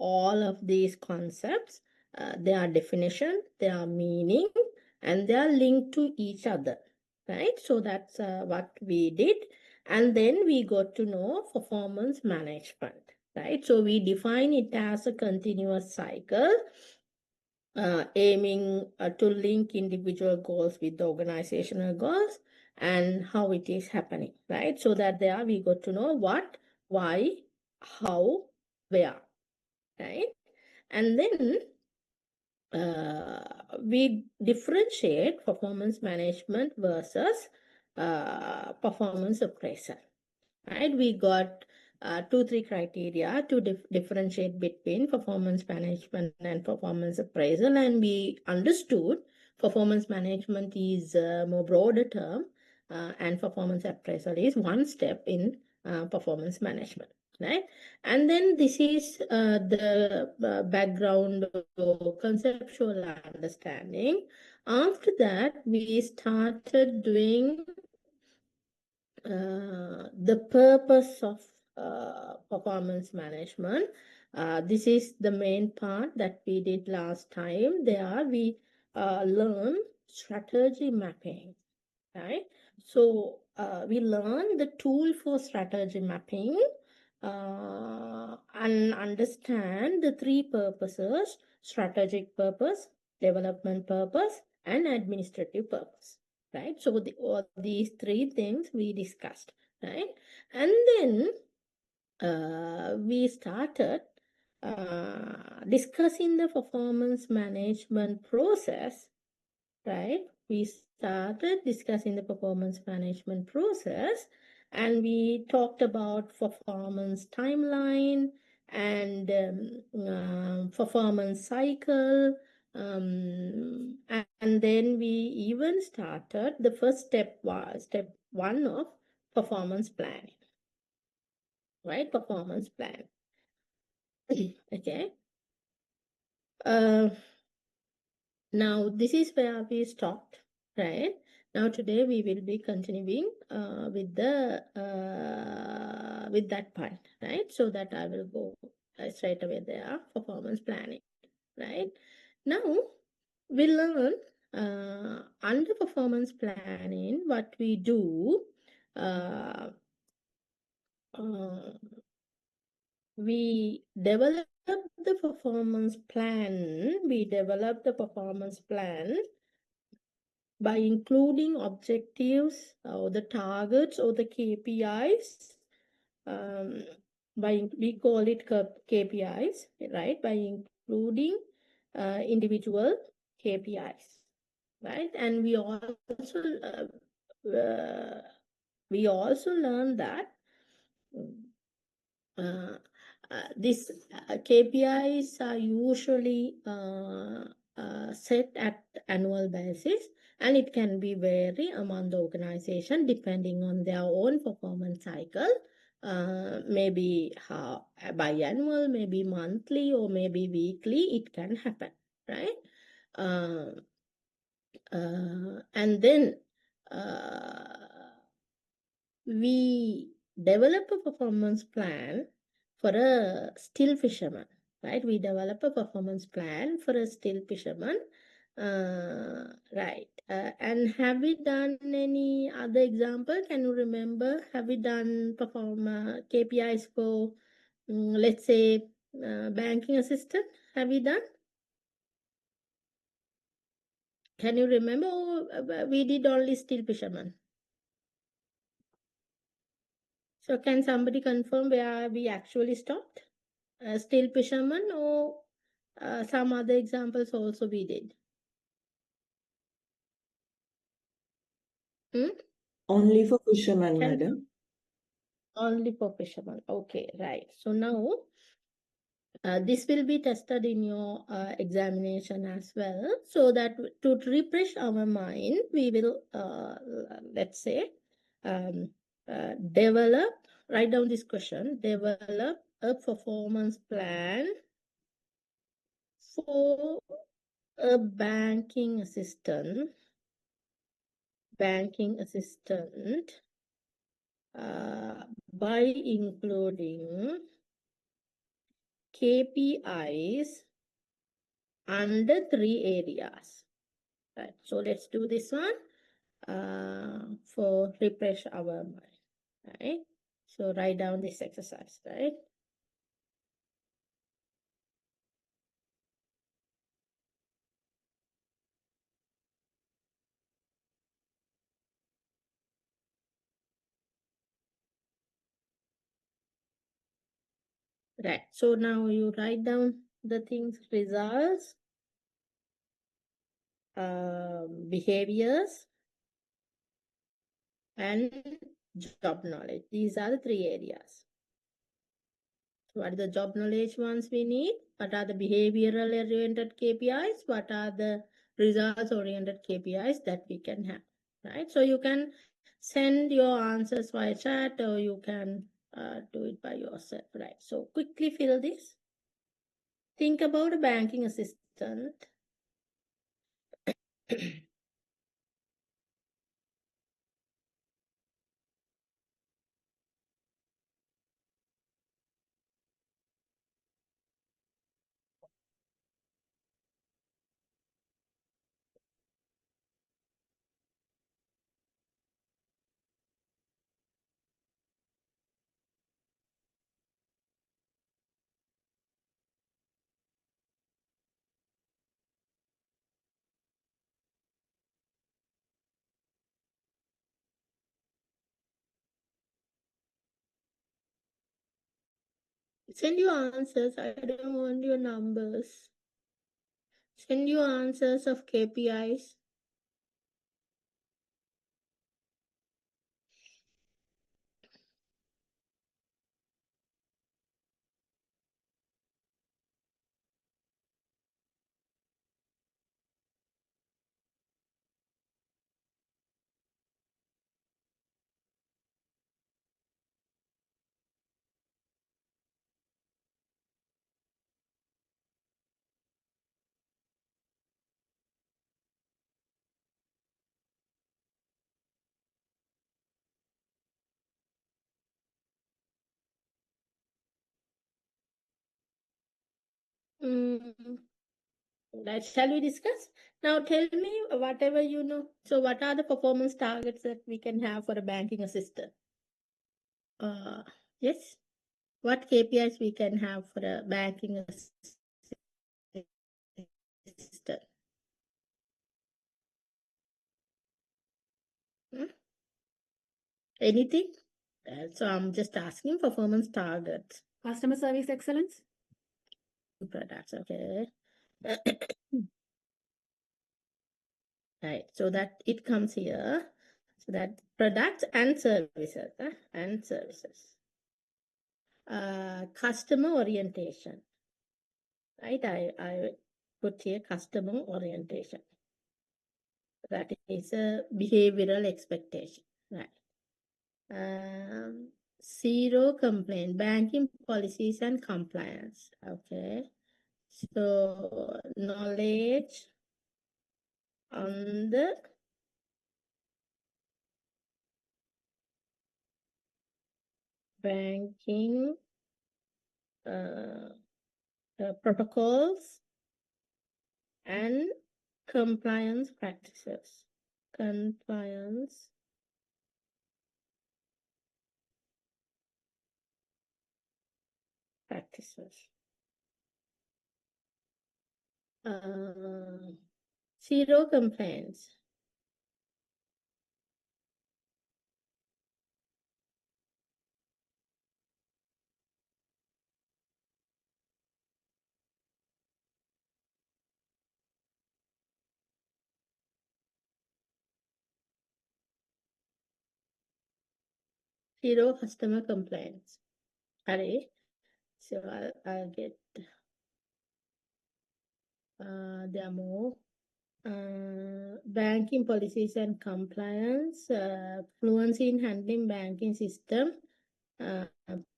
all of these concepts, their definition, their meaning, and they are linked to each other, right? So that's what we did. And then we got to know performance management, right? So we define it as a continuous cycle, aiming to link individual goals with the organizational goals and how it is happening, right? So that there we got to know what, why, how, where, right? And then we differentiate performance management versus performance appraisal, right? We got 2-3 criteria to differentiate between performance management and performance appraisal, and we understood performance management is a more broader term, and performance appraisal is one step in performance management, right? And then this is the background or conceptual understanding. After that, we started doing the purpose of performance management. This is the main part that we did last time. There we learned strategy mapping, right? So we learned the tool for strategy mapping and understand the 3 purposes: strategic purpose, development purpose, and administrative purpose, right? So all these 3 things we discussed, right? And then we started discussing the performance management process, right? We started discussing the performance management process, and we talked about performance timeline and performance cycle. And then we even started the first step was step 1 of performance planning, right? Performance plan. Okay. Now this is where we stopped, right? Now today we will be continuing with that part, right? So that I will go straight away there, performance planning, right? Now we learn under performance planning what we do. We develop the performance plan. We develop the performance plan by including objectives or the targets or the KPIs. We call it KPIs, right? By including individual KPIs, right? And we also learn that these KPIs are usually set at annual basis, and it can be vary among the organization depending on their own performance cycle. Maybe biannual, maybe monthly, or maybe weekly. It can happen, right? And then we develop a performance plan for a still fisherman, right? We develop a performance plan for a still fisherman, right? And have we done any other example? Can you remember? Have we done KPIs for, let's say, banking assistant? Have we done? Can you remember? Or we did only still fisherman? So can somebody confirm where we actually stopped? Still fisherman, or some other examples also we did? Only for fishermen, madam. Only for fishermen. Okay, right. So now this will be tested in your examination as well. So that to refresh our mind, we will, let's say, write down this question, develop a performance plan for a banking assistant by including KPIs under 3 areas. Right. So let's do this one for refresh our mind. Right. So write down this exercise. Right. Right. So now you write down the things: results, behaviors, and job knowledge. These are the 3 areas. What are the job knowledge ones we need? What are the behavioral oriented KPIs? What are the results oriented KPIs that we can have? Right. So you can send your answers via chat, or you can do it by yourself. Right. So quickly fill this. Think about a banking assistant. Send your answers. I don't want your numbers. Send your answers of KPIs. Right, shall we discuss? Now tell me whatever you know. So what are the performance targets that we can have for a banking assistant? Yes. What KPIs we can have for a banking assistant? Hmm? Anything? So I'm just asking performance targets. Customer service excellence. Products, okay. Right, so that it comes here. So that products and services, and services. Customer orientation, right? I put here customer orientation. That is a behavioral expectation, right? Zero complaint, banking policies and compliance, okay? So knowledge on the banking protocols and compliance practices. Compliance practices. Zero complaints. Zero customer complaints. Alright, so I'll get there are more. Banking policies and compliance, fluency in handling banking system,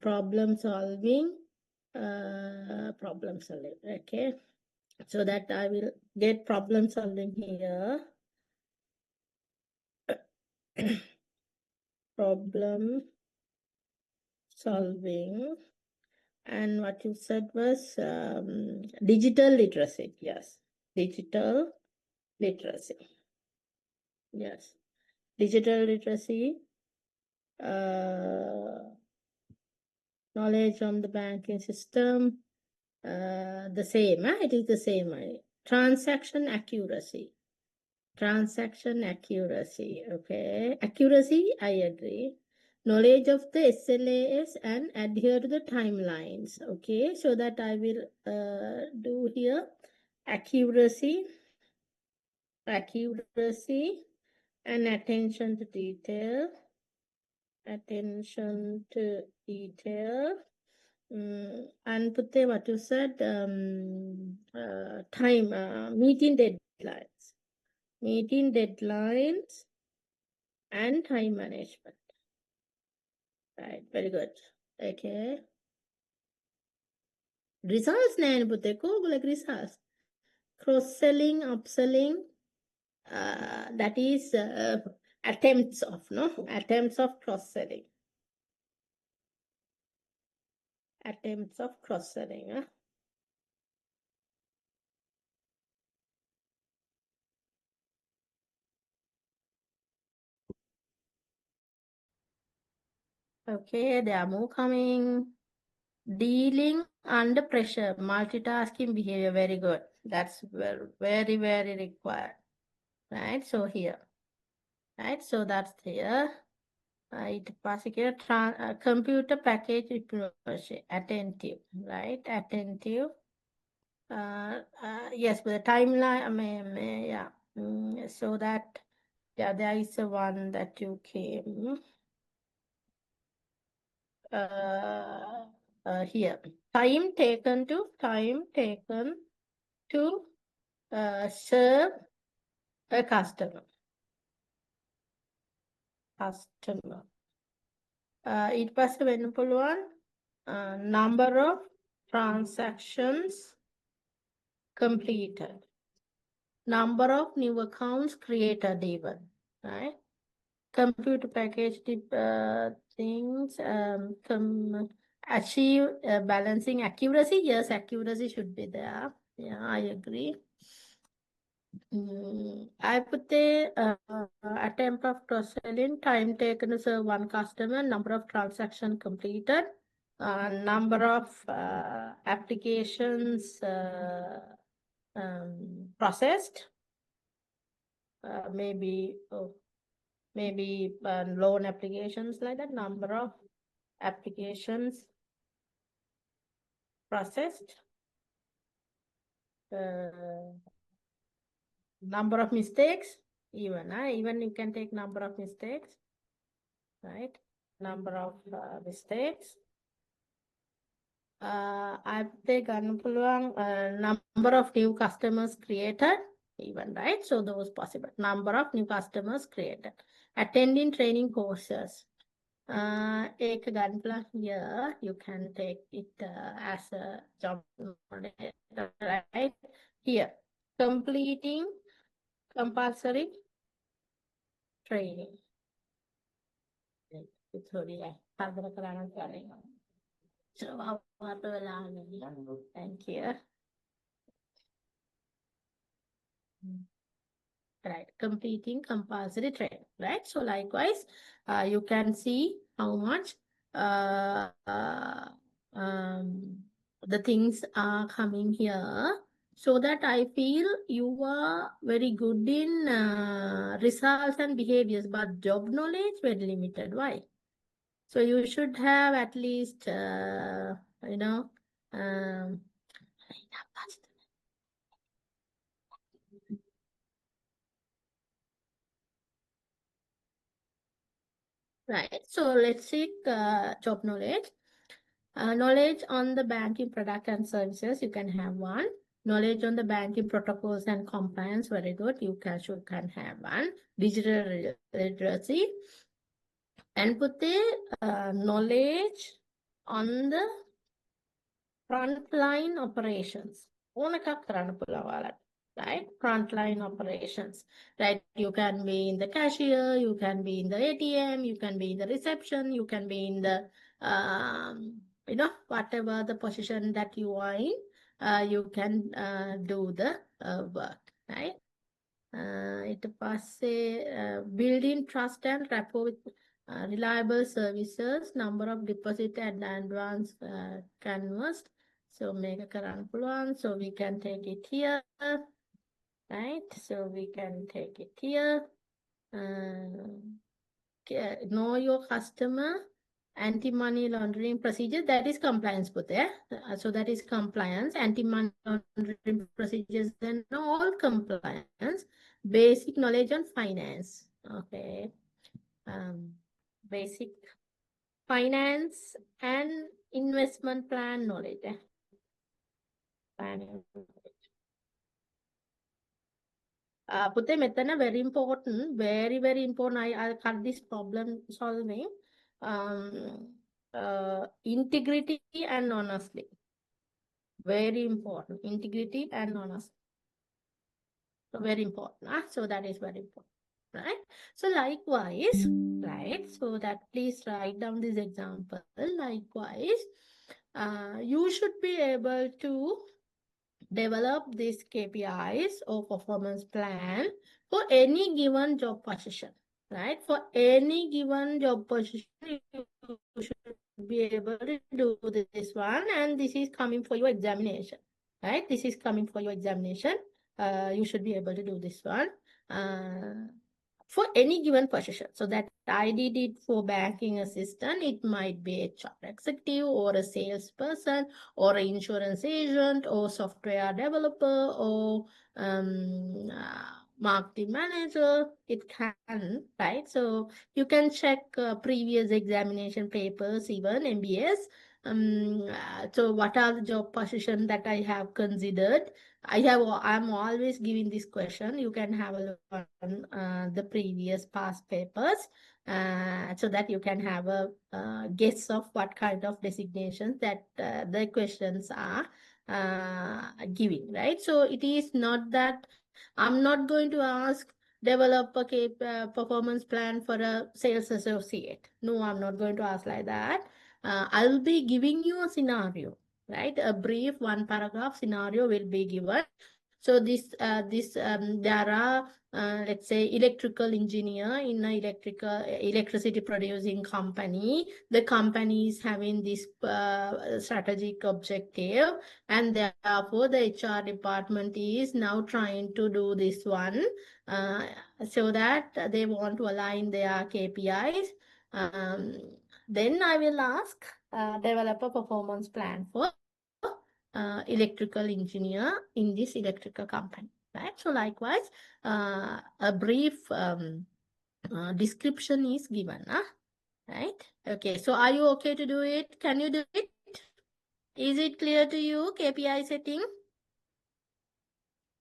problem solving, okay. So that I will get problem solving here. Problem solving And what you said was digital literacy. Yes, digital literacy. Yes, digital literacy, knowledge on the banking system, the same. It is the same. Transaction accuracy. Transaction accuracy. Okay. Accuracy, I agree. Knowledge of the SLAs and adhere to the timelines. Okay. So that I will do here. Accuracy. Accuracy and attention to detail. Attention to detail. And Putte, what you said, meeting deadlines. Meeting deadlines and time management. Right, very good. Okay. Results nine Putte, like results. Cross-selling, upselling, that is attempts of, no? Attempts of cross-selling. Attempts of cross-selling. Okay, there are more coming. Dealing under pressure, multitasking behavior, very good. That's very, very required. Right, so here. Right, so that's here. It computer package hypnosis, attentive, right? Attentive. Yes, but the timeline, yeah. So that, yeah, there is a one that you came. Here. Time taken to serve a customer. It was when one number of transactions completed, number of new accounts created even, right? Computer package things achieve balancing accuracy. Yes, accuracy should be there. Yeah, I agree. I put the attempt of cross-selling, time taken to serve one customer, number of transactions completed, number of applications processed, maybe loan applications like that, number of applications processed, number of mistakes, even you can take number of mistakes, right? Number of mistakes. I've taken number of new customers created, even, right? So those possible. Number of new customers created. Attending training courses. Ek ganpla here, you can take it as a job, right? Here, completing compulsory training. So, thank you. Right, completing compulsory training, right? So likewise, you can see how much the things are coming here, so that I feel you are very good in results and behaviors, but job knowledge very limited. Why? So you should have at least, right. So let's see job knowledge. Knowledge on the banking product and services, you can have one. Knowledge on the banking protocols and compliance, very good. You can have one. Digital literacy. And put the knowledge on the frontline operations. Right? Frontline operations. Right? You can be in the cashier, you can be in the ATM, you can be in the reception, you can be in the whatever the position that you are in, you can do the work, right? ඊට පස්සේ building trust and rapport with reliable services, number of deposit and advance canvassed. So මේක කරන්න පුළුවන්. So we can take it here, right? So we can take it here. Know your customer, anti-money laundering procedure, that is compliance put there. So that is compliance, anti-money laundering procedures, and all compliance, basic knowledge on finance. Okay. Basic finance and investment plan knowledge. Planning knowledge. Put methana very important, very, very important. I'll cut this problem solving. Integrity and honesty. Very important. Integrity and honesty. So very important. So that is very important. Right? So likewise, right? So that please write down this example. Likewise, you should be able to develop these KPIs or performance plan for any given job position, right? For any given job position, you should be able to do this one, and this is coming for your examination, right? This is coming for your examination. You should be able to do this one. For any given position. So that I did it for banking assistant. It might be a HR executive or a salesperson or an insurance agent or software developer or marketing manager. It can, right? So you can check previous examination papers, even MBS. So what are the job positions that I have considered? I'm always giving this question. You can have a look on the previous past papers so that you can have a guess of what kind of designations that the questions are giving, right? So it is not that I'm not going to ask develop a performance plan for a sales associate. No, I'm not going to ask like that. I'll be giving you a scenario, right? A brief one paragraph scenario will be given. So there are let's say electrical engineer in an electricity producing company. The company is having this strategic objective, and therefore the HR department is now trying to do this one so that they want to align their KPIs. Then I will ask develop a performance plan for electrical engineer in this electrical company, right? So likewise, a brief description is given, right? Okay, so are you okay to do it? Can you do it? Is it clear to you, KPI setting?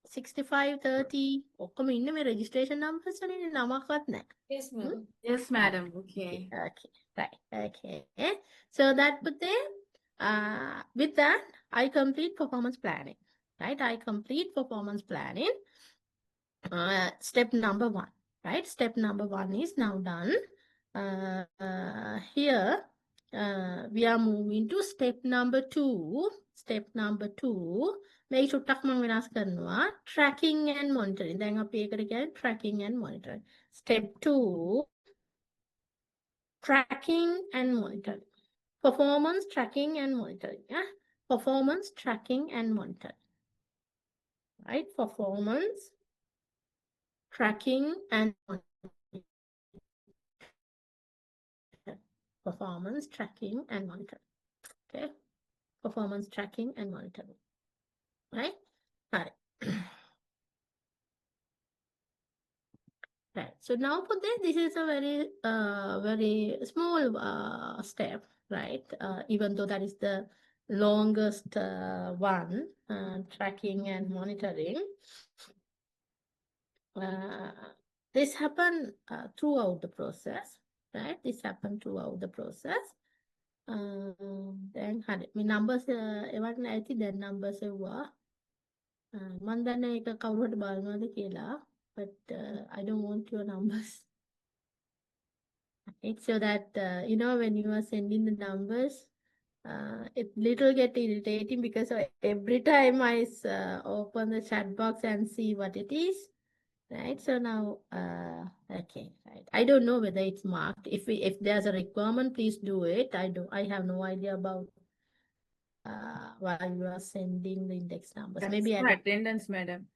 6530 ඔක්කොම ඉන්න මේ registration numbers වලින් නමක්වත් නැහැ. Yes, ma'am. Yes, madam. Okay. Okay, right. Okay. So that put there, with that, I complete performance planning, right? I complete performance planning. Step number 1, right? Step number 1 is now done. Here, we are moving to step number 2. Step number 2. Make sure මම වෙනස් කරනවා tracking and monitoring. දැන් අපි ඒකට කියන්නේ tracking and monitoring. Step 2, tracking and monitoring. Performance tracking and monitoring. Yeah? Performance tracking and monitoring. Right? Performance tracking and monitoring. Performance tracking and monitoring. Okay? Performance tracking and monitoring. Right? All right. Right. So now for this is a very small step, right? Even though that is the longest one, tracking and monitoring. This happened throughout the process, right? This happened throughout the process. Then my numbers එවන්න ඇති දැන් numbers එව්වා. මම දන්නේ ඒක කවුරුහට බලනවද කියලා, but I don't want your numbers. It's so that when you are sending the numbers, it little get irritating because every time I open the chat box and see what it is, right? So now, okay, right. I don't know whether it's marked. If there's a requirement, please do it. I have no idea about why you are sending the index numbers. That's Maybe I for don't. attendance, madam.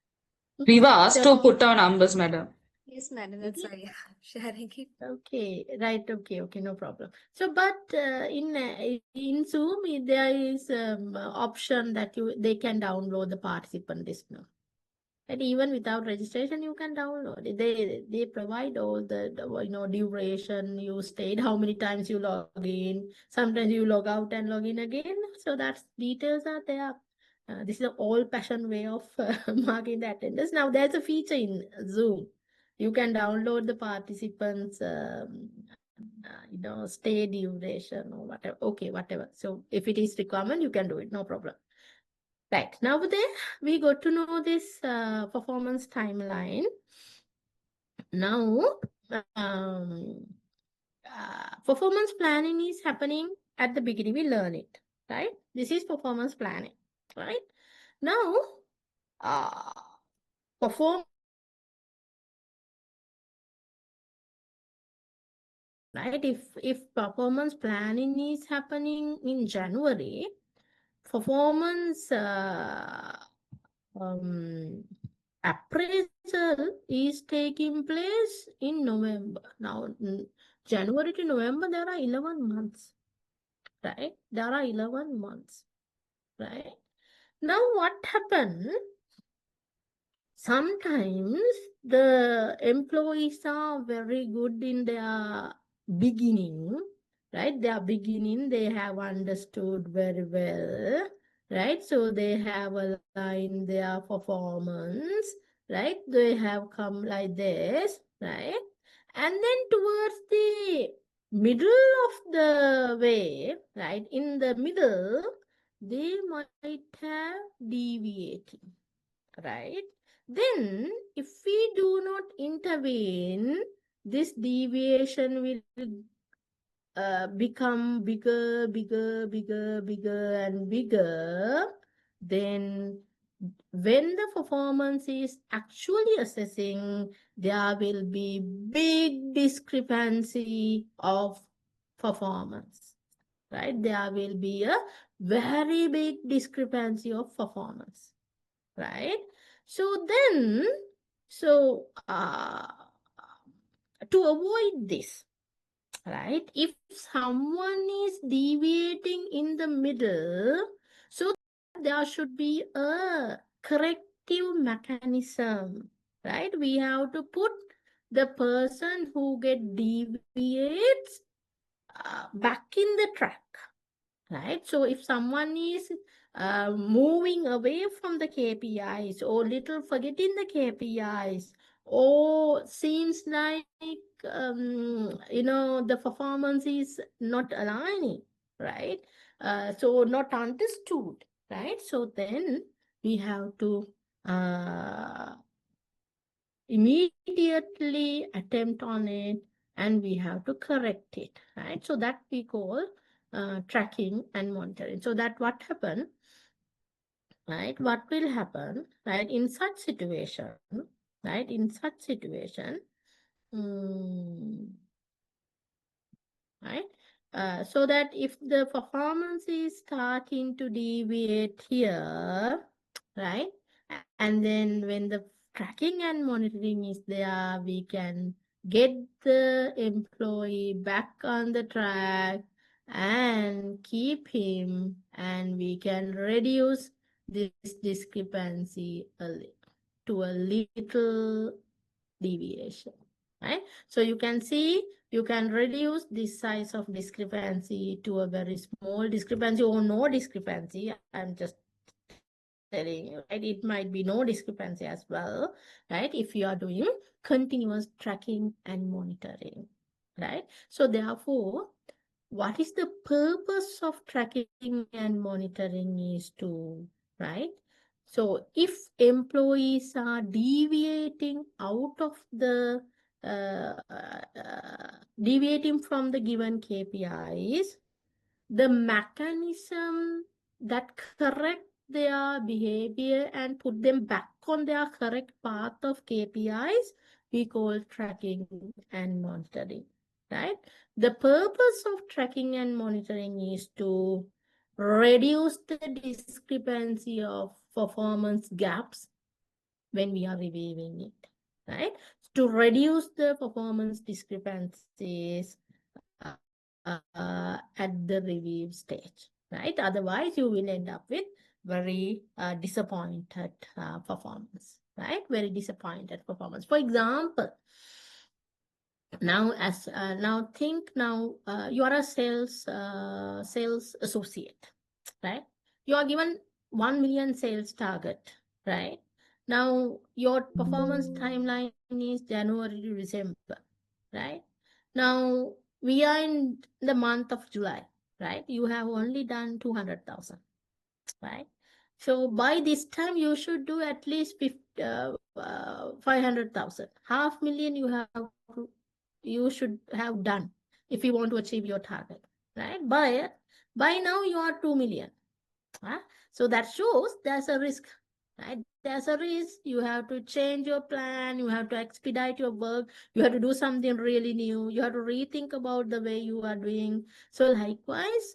We were asked So to put our numbers, madam. Yes, madam. That's why I'm sharing it. okay, right. Okay, no problem. So, but in Zoom, there is option that they can download the participant list now. And even without registration, you can download it. They provide all the duration you stayed, how many times you log in. Sometimes you log out and log in again. So that's details are there. This is an old-fashioned way of marking the attendance. Now there's a feature in Zoom. You can download the participants, stay duration or whatever. Okay, whatever. So if it is requirement, you can do it. No problem. Right, now there we got to know this performance timeline. Now, performance planning is happening at the beginning. We learn it, right? This is performance planning, right? Now, perform, right? If performance planning is happening in January, performance appraisal is taking place in November. Now, January to November, there are 11 months, right? There are 11 months, right? Now, what happened? Sometimes the employees are very good in their beginning, right? Their beginning, they have understood very well, right? So they have aligned their performance, right? They have come like this, right? And then towards the middle of the way, right? In the middle, they might have deviating, right? Then, if we do not intervene, this deviation will become bigger, and bigger. Then, when the performance is actually assessing, there will be big discrepancy of performance, right? There will be a very big discrepancy of performance, right? So then, to avoid this, right? If someone is deviating in the middle, so there should be a corrective mechanism, right? We have to put the person who deviates back in the track, right? So if someone is moving away from the KPIs or little forgetting the KPIs, or seems like the performance is not aligning, right? So not understood, right? So then we have to immediately attempt on it, and we have to correct it, right? So that we call tracking and monitoring. So that what happened, right? What will happen, right? In such situation, right? In such situation, right? So that if the performance is starting to deviate here, right? And then when the tracking and monitoring is there, we can get the employee back on the track and keep him, and we can reduce this discrepancy to a little deviation, right? So you can see, you can reduce this size of discrepancy to a very small discrepancy or no discrepancy. I'm just telling you, right? It might be no discrepancy as well, right? If you are doing continuous tracking and monitoring, right? So therefore, what is the purpose of tracking and monitoring is to, right? So if employees are deviating out of the deviating from the given KPIs, the mechanism that correct their behavior and put them back on their correct path of KPIs, we call tracking and monitoring, right? The purpose of tracking and monitoring is to reduce the discrepancy of performance gaps when we are reviewing it, right? To reduce the performance discrepancies at the review stage, right? Otherwise, you will end up with very disappointed performance, right? Very disappointed performance. For example, now you are a sales associate, right? You are given 1 million sales target, right? Now your performance timeline is January to December, right? Now we are in the month of July, right? You have only done 200,000, right? So by this time you should do at least 500,000. 500,000 you should have done if you want to achieve your target, right? By now you are 2 million. So that shows there's a risk, right? There's a risk. You have to change your plan. You have to expedite your work. You have to do something really new. You have to rethink about the way you are doing. So likewise,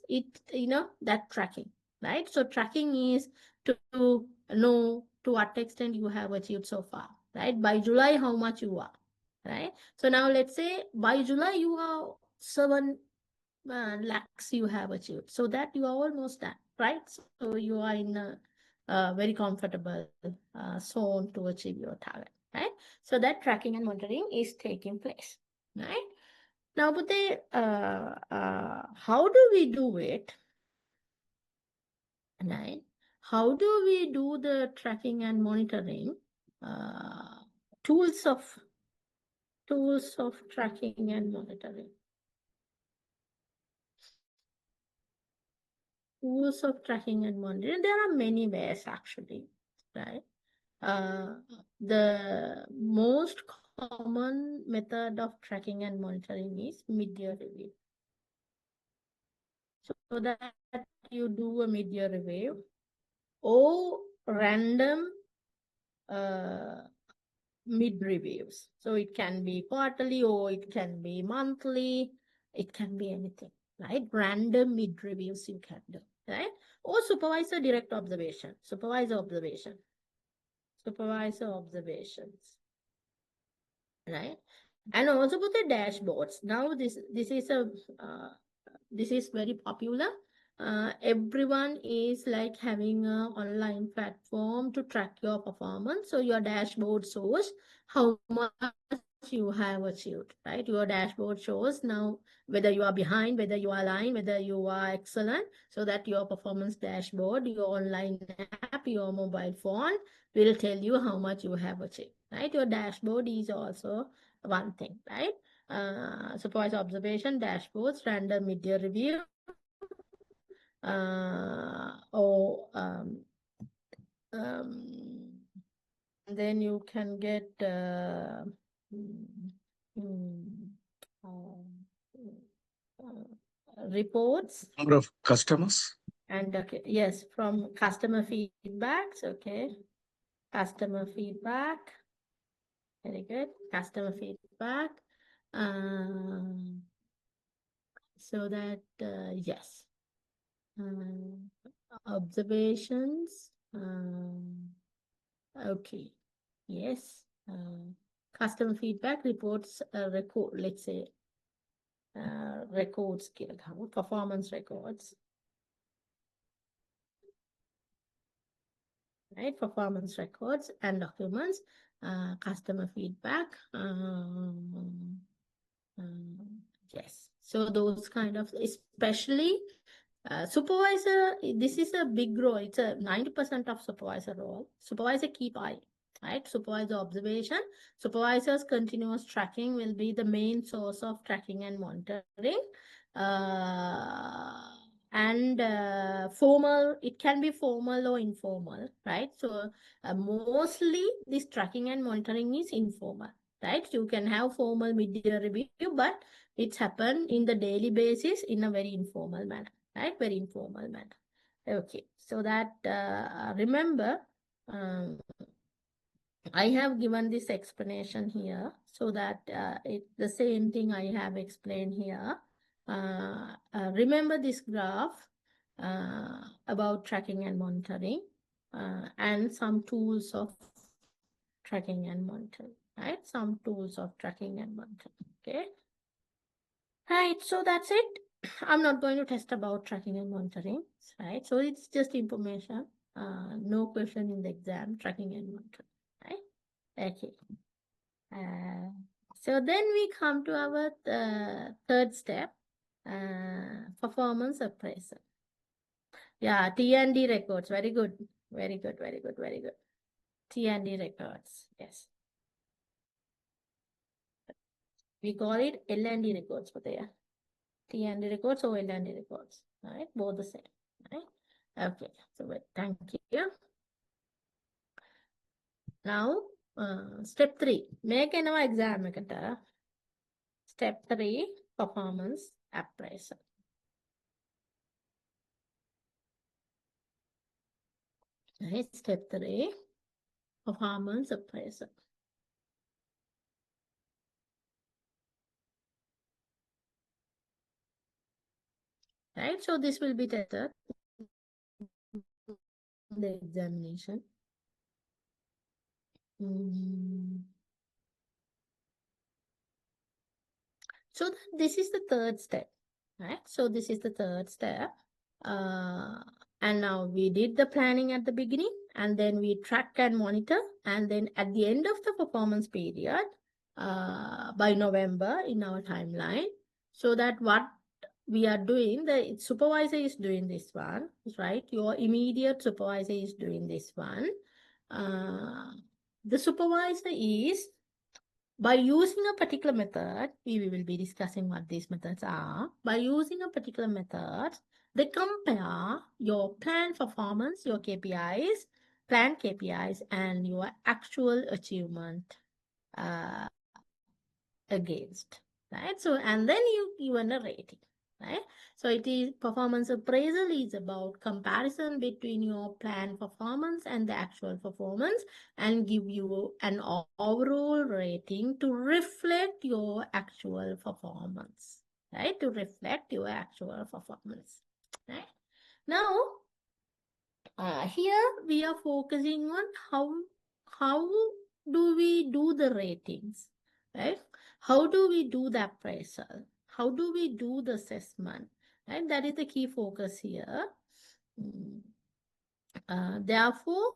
that tracking, right? So tracking is to know to what extent you have achieved so far, right? By July, how much you are, right? So now let's say by July, you are 7 lakhs you have achieved. So that you are almost done, right? So you are in a very comfortable zone to achieve your target, right? So that tracking and monitoring is taking place, right? Now, but how do we do it, right? How do we do the tracking and monitoring? Tools of tracking and monitoring. Tools of tracking and monitoring. There are many ways actually, right? The most common method of tracking and monitoring is mid-year review. So that you do a mid-year review or random mid-reviews. So it can be quarterly or it can be monthly. It can be anything, right? Random mid-reviews you can do, right? Or supervisor direct observation, supervisor observations, right? And also with the dashboards. Now this is very popular. Everyone is like having an online platform to track your performance. So your dashboard shows how much you have achieved, right? Your dashboard shows now whether you are behind, whether you are aligned, whether you are excellent. So that your performance dashboard, your online app, your mobile phone will tell you how much you have achieved, right? Your dashboard is also one thing, right? Supervisor observation, dashboards, random mid-year review, or then you can get reports. Number of customers. And okay, yes, from customer feedbacks, okay. Customer feedback. Very good. Customer feedback. So that, yes. Observations. Okay. Yes. Customer feedback reports, record, let's say, records, performance records. Right, performance records and documents, customer feedback. Yes, so those kind of, especially supervisor, this is a big role. It's a 90% of supervisor role. Supervisor keep eye, right? Supervisor observation. Supervisor's continuous tracking will be the main source of tracking and monitoring. And formal, it can be formal or informal, right? So mostly this tracking and monitoring is informal, right? You can have formal mid-year review, but it's happened in the daily basis in a very informal manner, right? Very informal manner. Okay, so that remember, I have given this explanation here so that it's the same thing I have explained here. Remember this graph about tracking and monitoring and some tools of tracking and monitoring, right? Some tools of tracking and monitoring, okay? Right, so that's it. I'm not going to test about tracking and monitoring, right? So it's just information, no question in the exam, tracking and monitoring, right? Okay. So then we come to our third step, performance appraisal. Yeah, T&D records, very good, very good, very good, very good. T&D records, yes. We call it L&D records for there. T&D records or L&D records, right? Both the same, right? Okay, so wait, thank you. Now, step 3, make an exam. Step 3, performance appraisal. Right, step 3, performance appraisal. Right, so this will be tested in the examination. So this is the third step, right? So this is the third step. And now we did the planning at the beginning, and then we track and monitor. And then at the end of the performance period, by November in our timeline, so that what we are doing, the supervisor is doing this one, right? Your immediate supervisor is doing this one. The supervisor is, by using a particular method, we will be discussing what these methods are. By using a particular method, they compare your planned performance, your KPIs, planned KPIs, and your actual achievement against, right? So, and then you given a rating, right? So it is performance appraisal is about comparison between your planned performance and the actual performance and give you an overall rating to reflect your actual performance, right? To reflect your actual performance, right? Now, here we are focusing on how do we do the ratings, right? How do we do the appraisal? How do we do the assessment? Right? That is the key focus here. Therefore,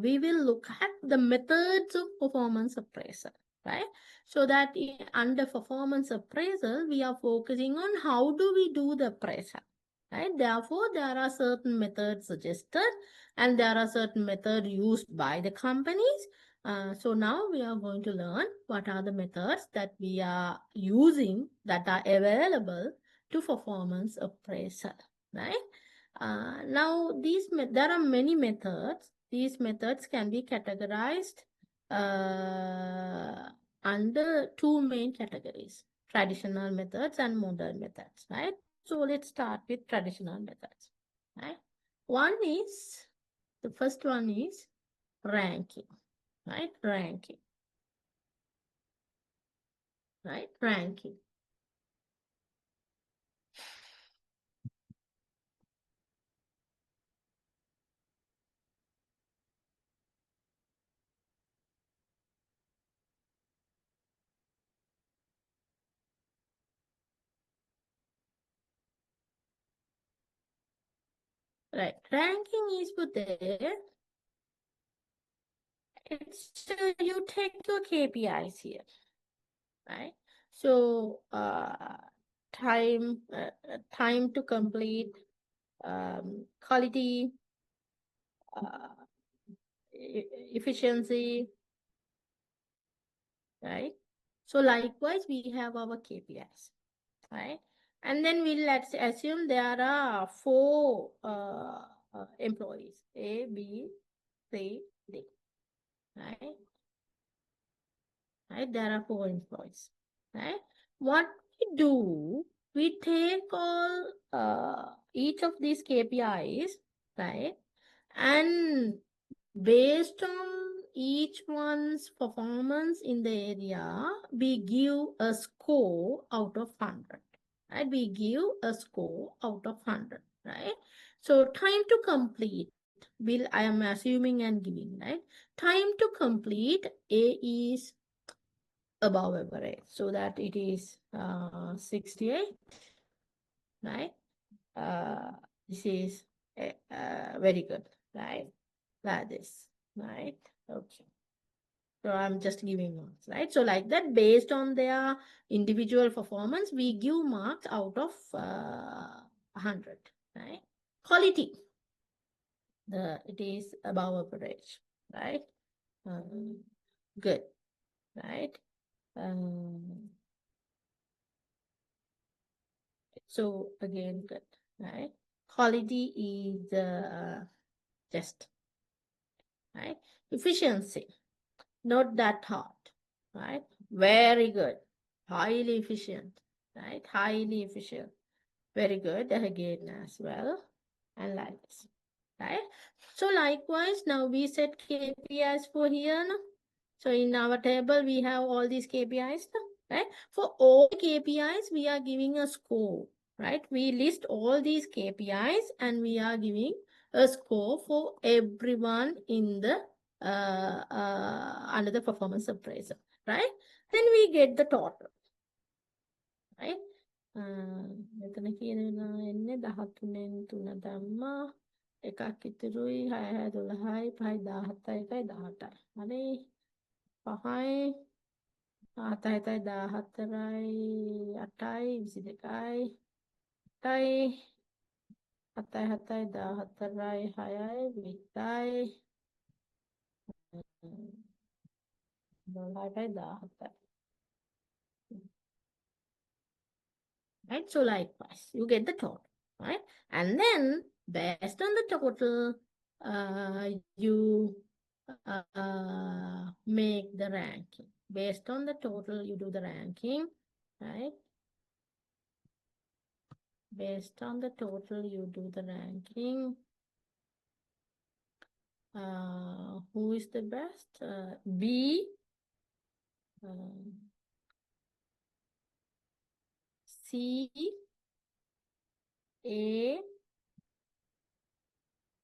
we will look at the methods of performance appraisal, right? So that under performance appraisal, we are focusing on how do we do the appraisal, right? Therefore, there are certain methods suggested and there are certain methods used by the companies. So now we are going to learn what are the methods that we are using that are available to performance appraisal, right? Now, there are many methods. These methods can be categorized under two main categories, traditional methods and modern methods, right? So let's start with traditional methods, right? The first one is ranking, right? Ranking. Right, ranking is put there. It's you take your KPIs here, right? So time to complete, quality, efficiency, right? So likewise, we have our KPIs, right? And then let's assume there are 4 employees, A, B, C, D, right? Right, there are 4 employees, right? What we do we take all each of these KPIs, right? And based on each one's performance in the area, we give a score out of 100. Right? We give a score out of 100. Right? So time to complete. I am assuming and giving, right? Time to complete A is above average, so that it is 68, right? This is very good, right? Like this, right? Okay. So I'm just giving marks, right? So like that, based on their individual performance, we give marks out of 100, right? Quality, it is above average, right? Good, right? So again, good, right? Quality is just, right? Efficiency, not that hard, right? Very good, highly efficient, right? Highly efficient, very good again as well, and like this, right? So likewise, now we set KPIs for here now. So in our table, we have all these KPIs now, right? For all KPIs, we are giving a score, right? We list all these KPIs and we are giving a score for everyone in the under the performance appraisal, right? Then we get the total, right? මෙතන කියනවා එන්නේ 13න් 3 දැම්මා එකක් ඉතුරුයි 6 12යි 5 17යි 18යි හරි 5යි 7යි 14යි 8යි 22යි 8යි 7යි 7යි 14යි 6යි 20යි 12යි 17යි. Right? So likewise, you get the total, right? And then based on the total, you make the ranking. Based on the total, you do the ranking, right? Based on the total, you do the ranking. Who is the best? B, C, A,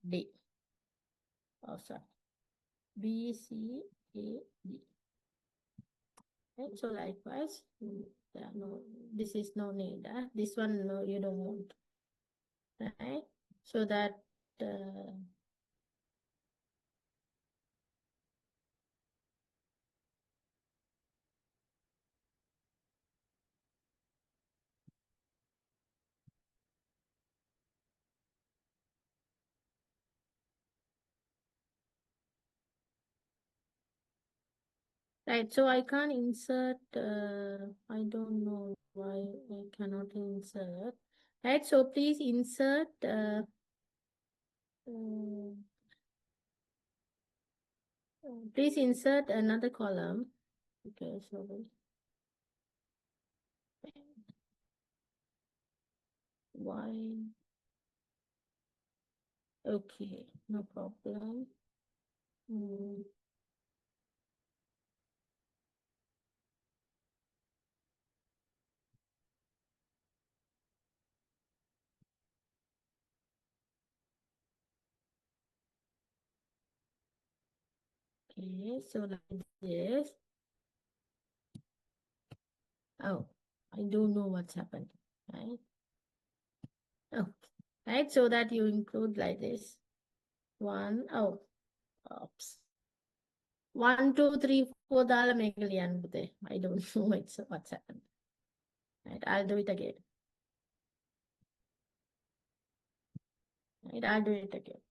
D. Oh, sorry. B, C, A, D. Right? So likewise, yeah, no, this is no need. This one, no, you don't want. Right? So that right, so I can't insert, I don't know why I cannot insert. Right, so please insert please insert another column. Okay, sorry. Why? Okay, no problem. Okay, so like this. Oh, I don't know what's happened, right? Oh, right, so that you include like this. Oops. 1, 2, 3, 4 දාලා මේක ලියන්න පුතේ. I don't know what's happened. Right, I'll do it again. Right, I'll do it again.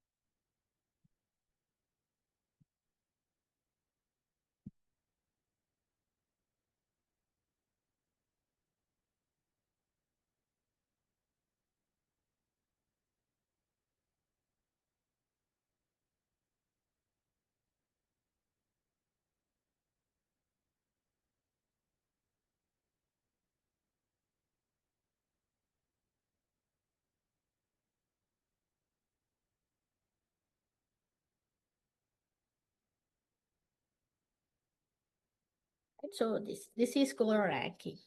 So this is called ranking,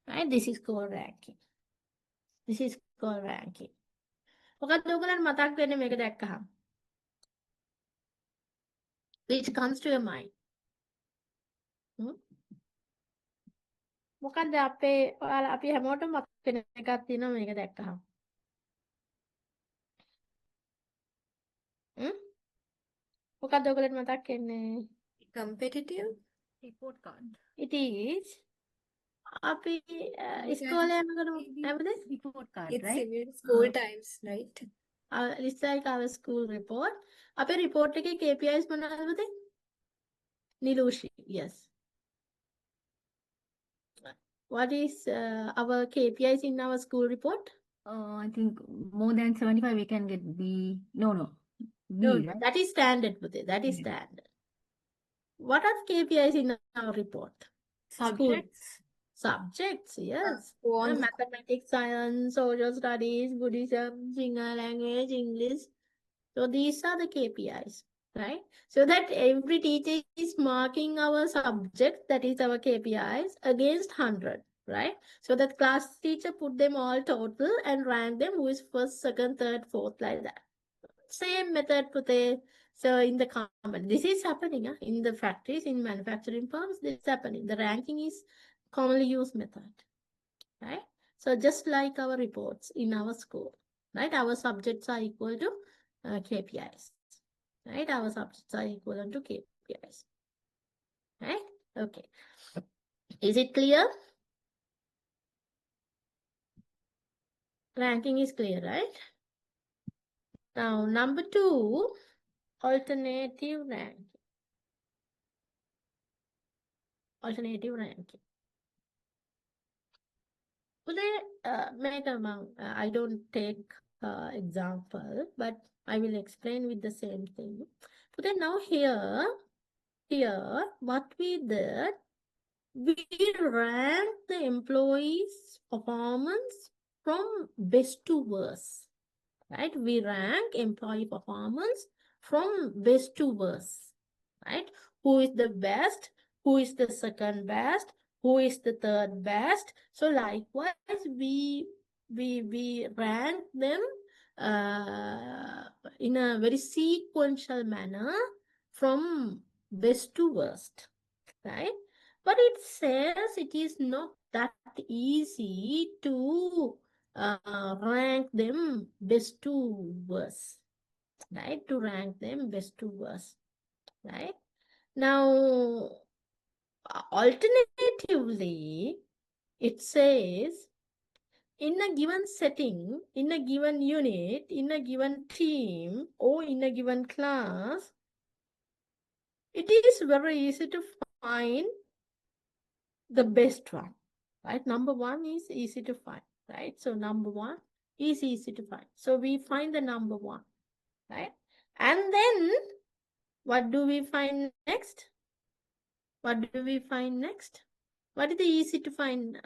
right? This is called ranking. This is called ranking. මොකක්ද ඔයගලන්ට මතක් වෙන්නේ මේක දැක්කහම? Which comes to your mind? මොකක්ද අපි හැමෝටම මතක් වෙන එකක් තියෙනවා මේක දැක්කහම? මොකක්ද ඔයගලන්ට මතක් වෙන්නේ? Competitive report card. It is අපි ඉස්කෝලේ යනකොට හැමදේ report card, It's right? similar school times, right? It's like our school report. අපේ report එකේ KPIs මොනවද? Nilushi, yes. What is our KPIs in our school report? I think more than 75 we can get B. No, B, No, right? that is standard, Pute. That is standard. What are KPIs in our report? Subjects. Subjects, yes. One Mathematics, science, social studies, Buddhism, Sinhala language, English. So these are the KPIs, right? So that every teacher is marking our subject, that is our KPIs, against 100, right? So that class teacher put them all total and rank them who is first, second, third, fourth, like that. Same method, Pute. So in the comment, this is happening in the factories, in manufacturing firms, this is happening. The ranking is commonly used method, right? So just like our reports in our school, right? Our subjects are equal to KPIs, right? Our subjects are equivalent to KPIs, right? Okay. Is it clear? Ranking is clear, right? Now, number 2, alternative ranking. Alternative ranking. I don't take example, but I will explain with the same thing. Today now here, what we did, we rank the employees' performance from best to worst, right? We rank employee performance from best to worst, right? Who is the best? Who is the second best? Who is the third best? So likewise, we rank them in a very sequential manner from best to worst, right? But it says it is not that easy to rank them best to worst, right? To rank them best to worst, right? Now, alternatively, it says in a given setting, in a given unit, in a given team, or in a given class, it is very easy to find the best one, right? Number 1 is easy to find, right? So number 1 is easy to find. So we find the number 1, right? And then what do we find next? What do we find next? What is the easy to find?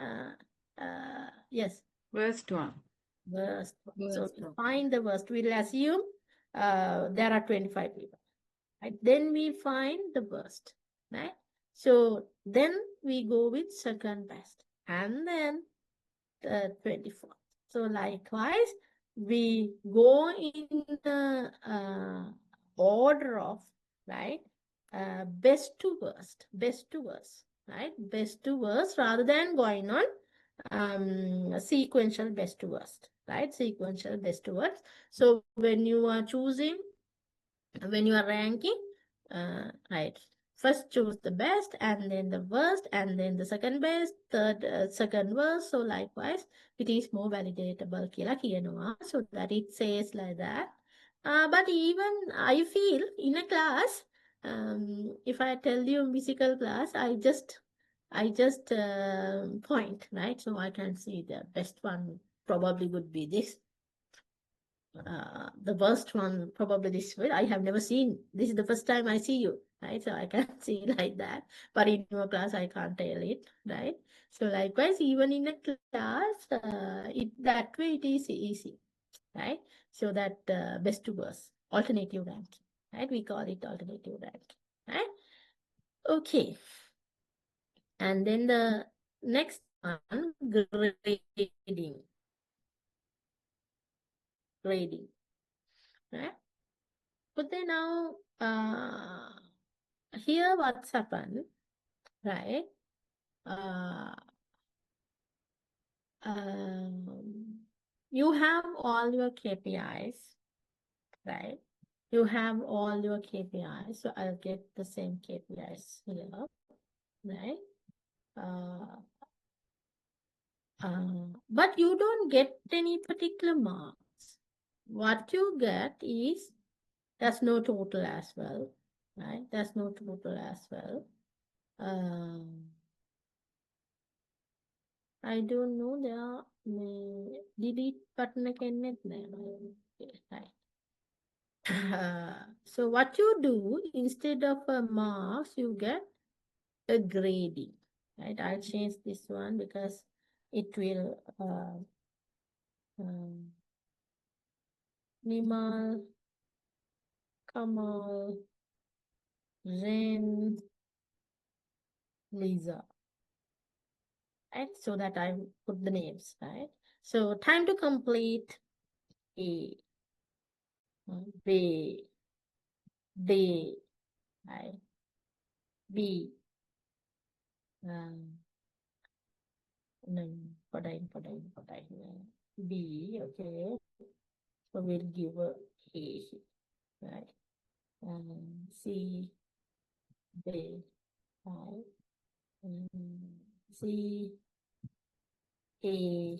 Yes. Worst one. Worst one. So Worst we one. find the worst. We'll assume there are 25 people. Right? Then we find the worst. Right? So then we go with second best. And then the 24th. So likewise, we go in the order of, right? Best to worst, right? Best to worst rather than going on sequential best to worst, right? Sequential best to worst. So when you are choosing, when you are ranking, right? First choose the best and then the worst and then the second best, third, second worst. So likewise, it is more validatable කියලා කියනවා. So that it says like that. But even I feel in a class, if I tell you musical class, I just point, right? So I can see the best one probably would be this. The worst one probably this way. I have never seen. This is the first time I see you, right? So I can't see like that. But in your class, I can't tell it, right? So likewise, even in a class, that way it is easy, right? So that best to worst, alternative ranking, right? We call it alternative ranking, right? Okay. And then the next one, grading. Grading. Right? But then now, here what's happened, right? You have all your KPIs, right? You have all your KPIs. So I'll get the same KPIs here, right? But you don't get any particular marks. What you get is, there's no total as well, right? There's no total as well. I don't know, there may delete button again. Right. So what you do, instead of a marks, you get a grading, right? I'll change this one because it will Nimal, Kamal, Zen, Lisa, right? So that I put the names, right? So time to complete A, B, D, right? B, no, B, okay. So we'll give a A, right? C, D, right? C, A,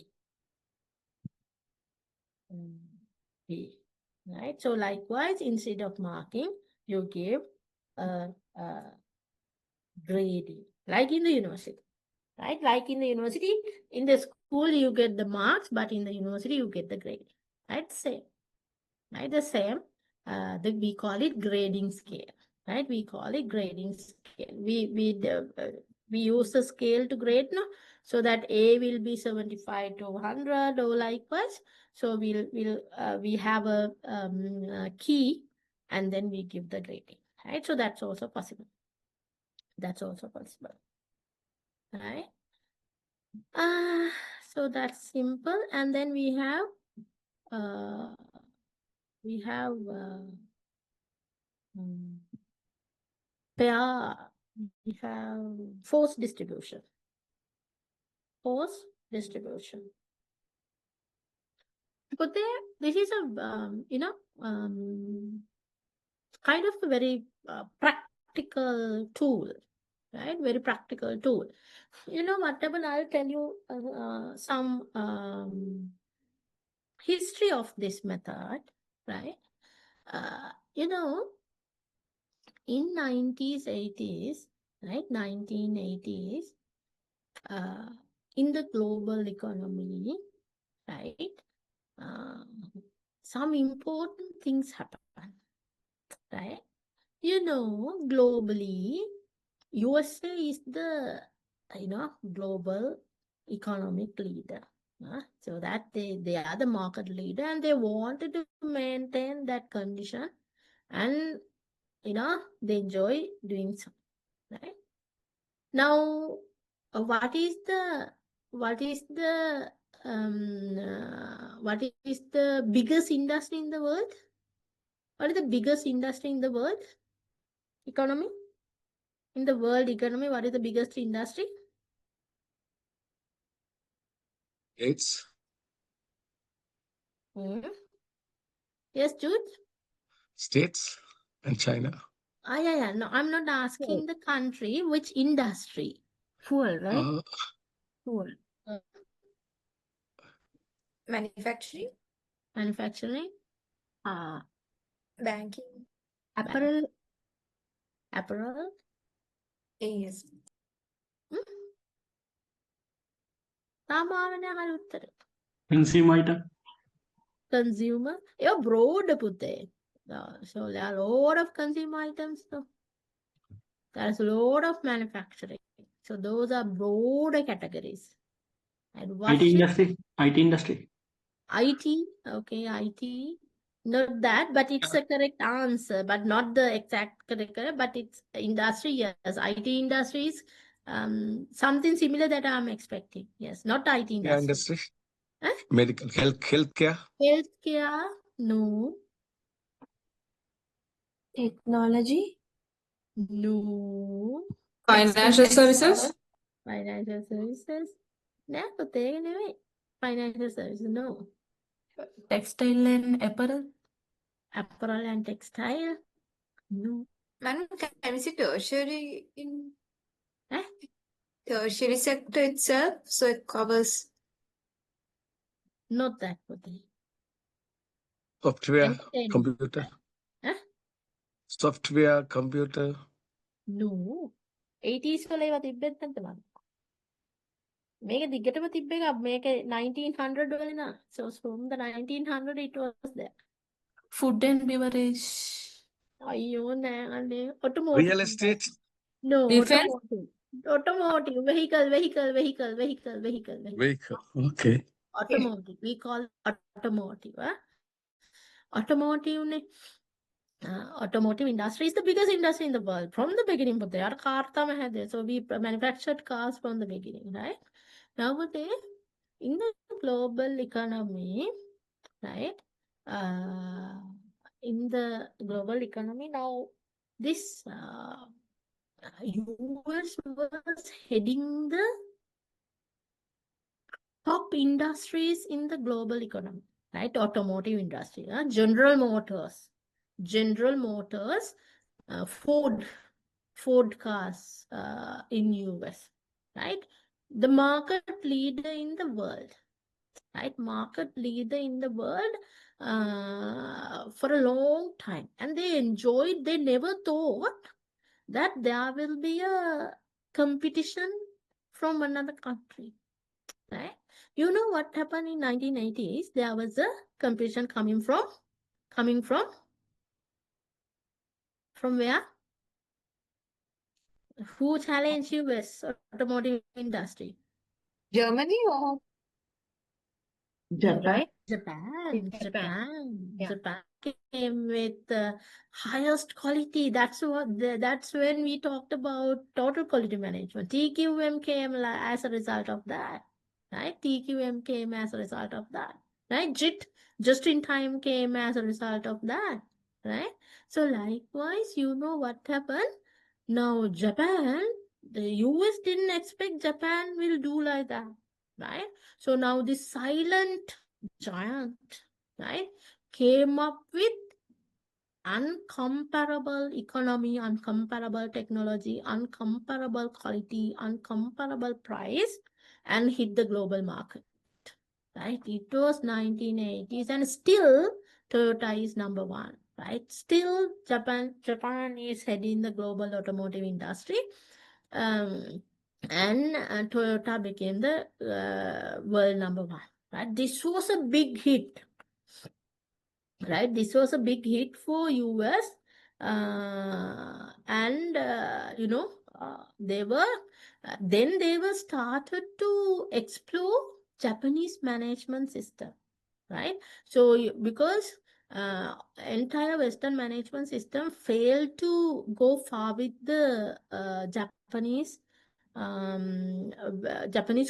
B, right? So likewise, instead of marking, you give a grading, like in the university, right? Like in the university, in the school you get the marks, but in the university you get the grade, right? Same, right? The same. We call it grading scale, right? We call it grading scale. We use the scale to grade, no? So that A will be 75 to 100 or likewise. So we have a key, and then we give the grading, right? So that's also possible. That's also possible, right? So that's simple. And then we have pair, we have force distribution. Force distribution. But this is a, kind of a very practical tool, right? Very practical tool. You know what happened? I'll tell you some history of this method, right? In 90s, 80s, right? 1980s, in the global economy, right? Some important things happen, right? Globally, USA is the, global economic leader. So that they are the market leader, and they wanted to maintain that condition, and they enjoy doing so, right? Now, what is the biggest industry in the world? What is the biggest industry in the world economy? In the world economy, what is the biggest industry? States. Yes, Jude? States and China. Yeah. No, I'm not asking the country. Which industry? Fuel, right? Fuel. Manufacturing, Manufacturing? banking, Apparel. Apparel? yes. සාමාන්‍ය හරි උත්තර. Consumer item. Consumer? You're broad, පුතේ. So there are a lot of consumer items though. There's a lot of manufacturing. So those are broader categories. And what IT industry. IT industry. IT, okay, IT. Not that, but it's a correct answer, but not the exact correct, but it's industry, yes. IT industries something similar that I'm expecting. Yes, not IT Yeah, industry. industry. Huh? Medical, healthcare. Healthcare, no. Technology. No. Financial services. Financial services. Financial services, no. Textile and apparel. Apparel and textile, no. Madam, can we say tertiary in Eh? tertiary sector itself? So it covers Not that Putri. Software, Entertainment. computer. Huh? Software, computer. No. 80s වල ඒවා තිබ්බෙත් නැද්ද මම? මේක දිගටම තිබ්බ එකක්. මේක 1900 වල නා. So from the 1900 it was there. Food and beverage. අයියෝ නෑ අනේ. Automotive. Real estate. No, Defense. automotive. Automotive. Vehicle. Vehicle. Okay. Automotive. We call automotive. Huh? Automotive ne. Automotive industry is the biggest industry in the world from the beginning. But they are car tama hai there. So we manufactured cars from the beginning, right? Now they in the global economy, right? In the global economy now, this US was heading the top industries in the global economy, right? Automotive industry, General Motors, Ford cars in US, right? The market leader in the world, right? Market leader in the world for a long time. And they never thought that there will be a competition from another country, right? You know what happened in 1980s? There was a competition coming from where? Who challenged US automotive industry? Germany or Japan? Japan. Yeah. Japan came with the highest quality. That's when we talked about total quality management. TQM came as a result of that, right? TQM came as a result of that, right? JIT, just in time, came as a result of that, right? So likewise, you know what happened? Now Japan, the US didn't expect Japan will do like that, right? So now this silent giant, right, came up with uncomparable economy, uncomparable technology, uncomparable quality, uncomparable price, and hit the global market, right? It was 1980s, and still Toyota is number one, right? Still Japan is heading the global automotive industry. And Toyota became the world number one, right? This was a big hit, right? This was a big hit for US, and they were started to explore Japanese management system, right? So because entire Western management system failed to go far with the Japanese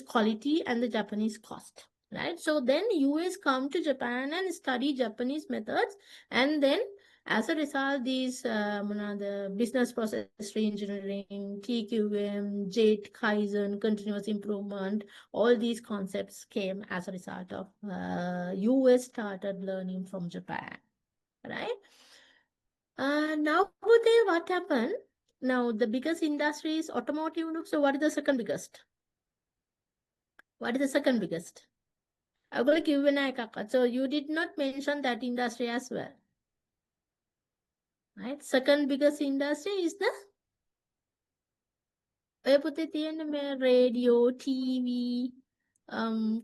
quality and the Japanese cost, right? So then US come to Japan and study Japanese methods, and then as a result, these the business process reengineering, TQM, JIT, Kaizen, continuous improvement, all these concepts came as a result of US started learning from Japan, right? Now, what happened? Now, the biggest industry is automotive. So, what is the second biggest? What is the second biggest? I will give you So, you did not mention that industry as well. Right? Second biggest industry is the radio, TV,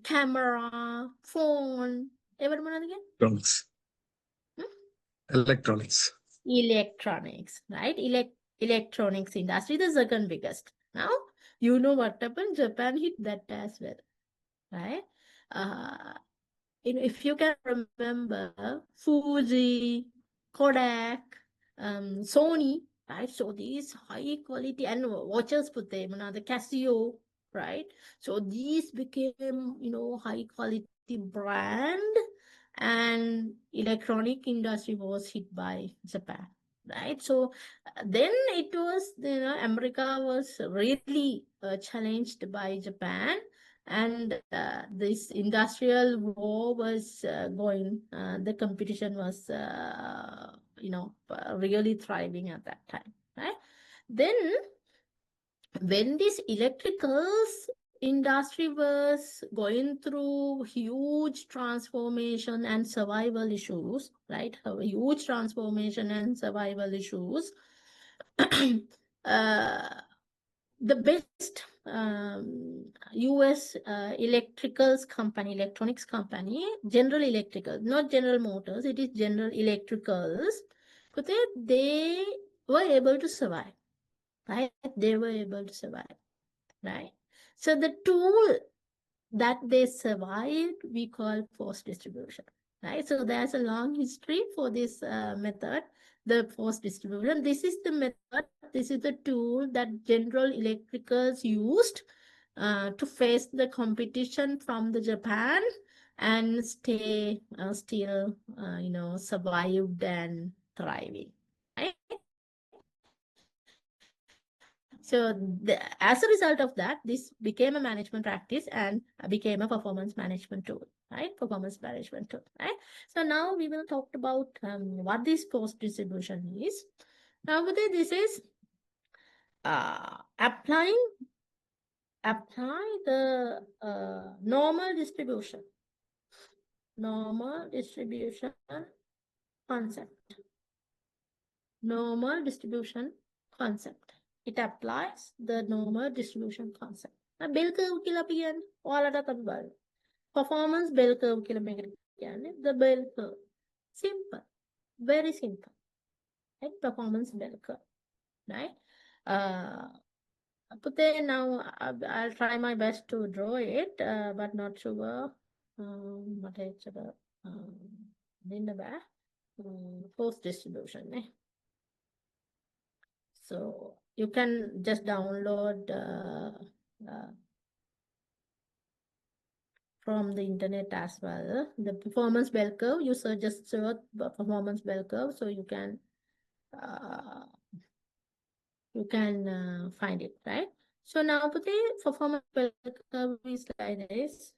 camera, phone. Electronics. Electronics. Electronics, right? Electronics industry, the second biggest. Now, you know what happened? Japan hit that as well, right? If you can remember, Fuji, Kodak, Sony, right? So these high quality and watches put them, the Casio, right? So these became, high quality brand, and electronic industry was hit by Japan, right? So then it was, America was really challenged by Japan, and this industrial war was going. The competition was, really thriving at that time, right? Then when this electricals industry was going through huge transformation and survival issues, right? Huge transformation and survival issues. The best US electronics company, General Electrical, not General Motors, it is General Electricals, but they were able to survive, right? They were able to survive, right? So the tool that they survived, we call force distribution, right? So there's a long history for this method, the force distribution. This is the method, this is the tool that General Electricals used to face the competition from the Japan and stay still, survived and thriving, right? So as a result of that, this became a management practice and became a performance management tool, right? Performance management tool, right? So now we will talk about what this force distribution is. Now this is apply the normal distribution concept. Normal distribution concept. It applies the normal distribution concept. Now, bell curve කියලා අපි කියන්නේ ඔයාලටත් අපි බලමු. Performance bell curve කියලා මේකට කියන්නේ. The bell curve. Simple. Very simple. Right? Performance bell curve. Right? But now I'll try my best to draw it, but not sure. What is in the back? Force distribution. So you can just download from the internet as well. The performance bell curve, you just search performance bell curve, so you can find it, right? So now the performance bell curve is like this.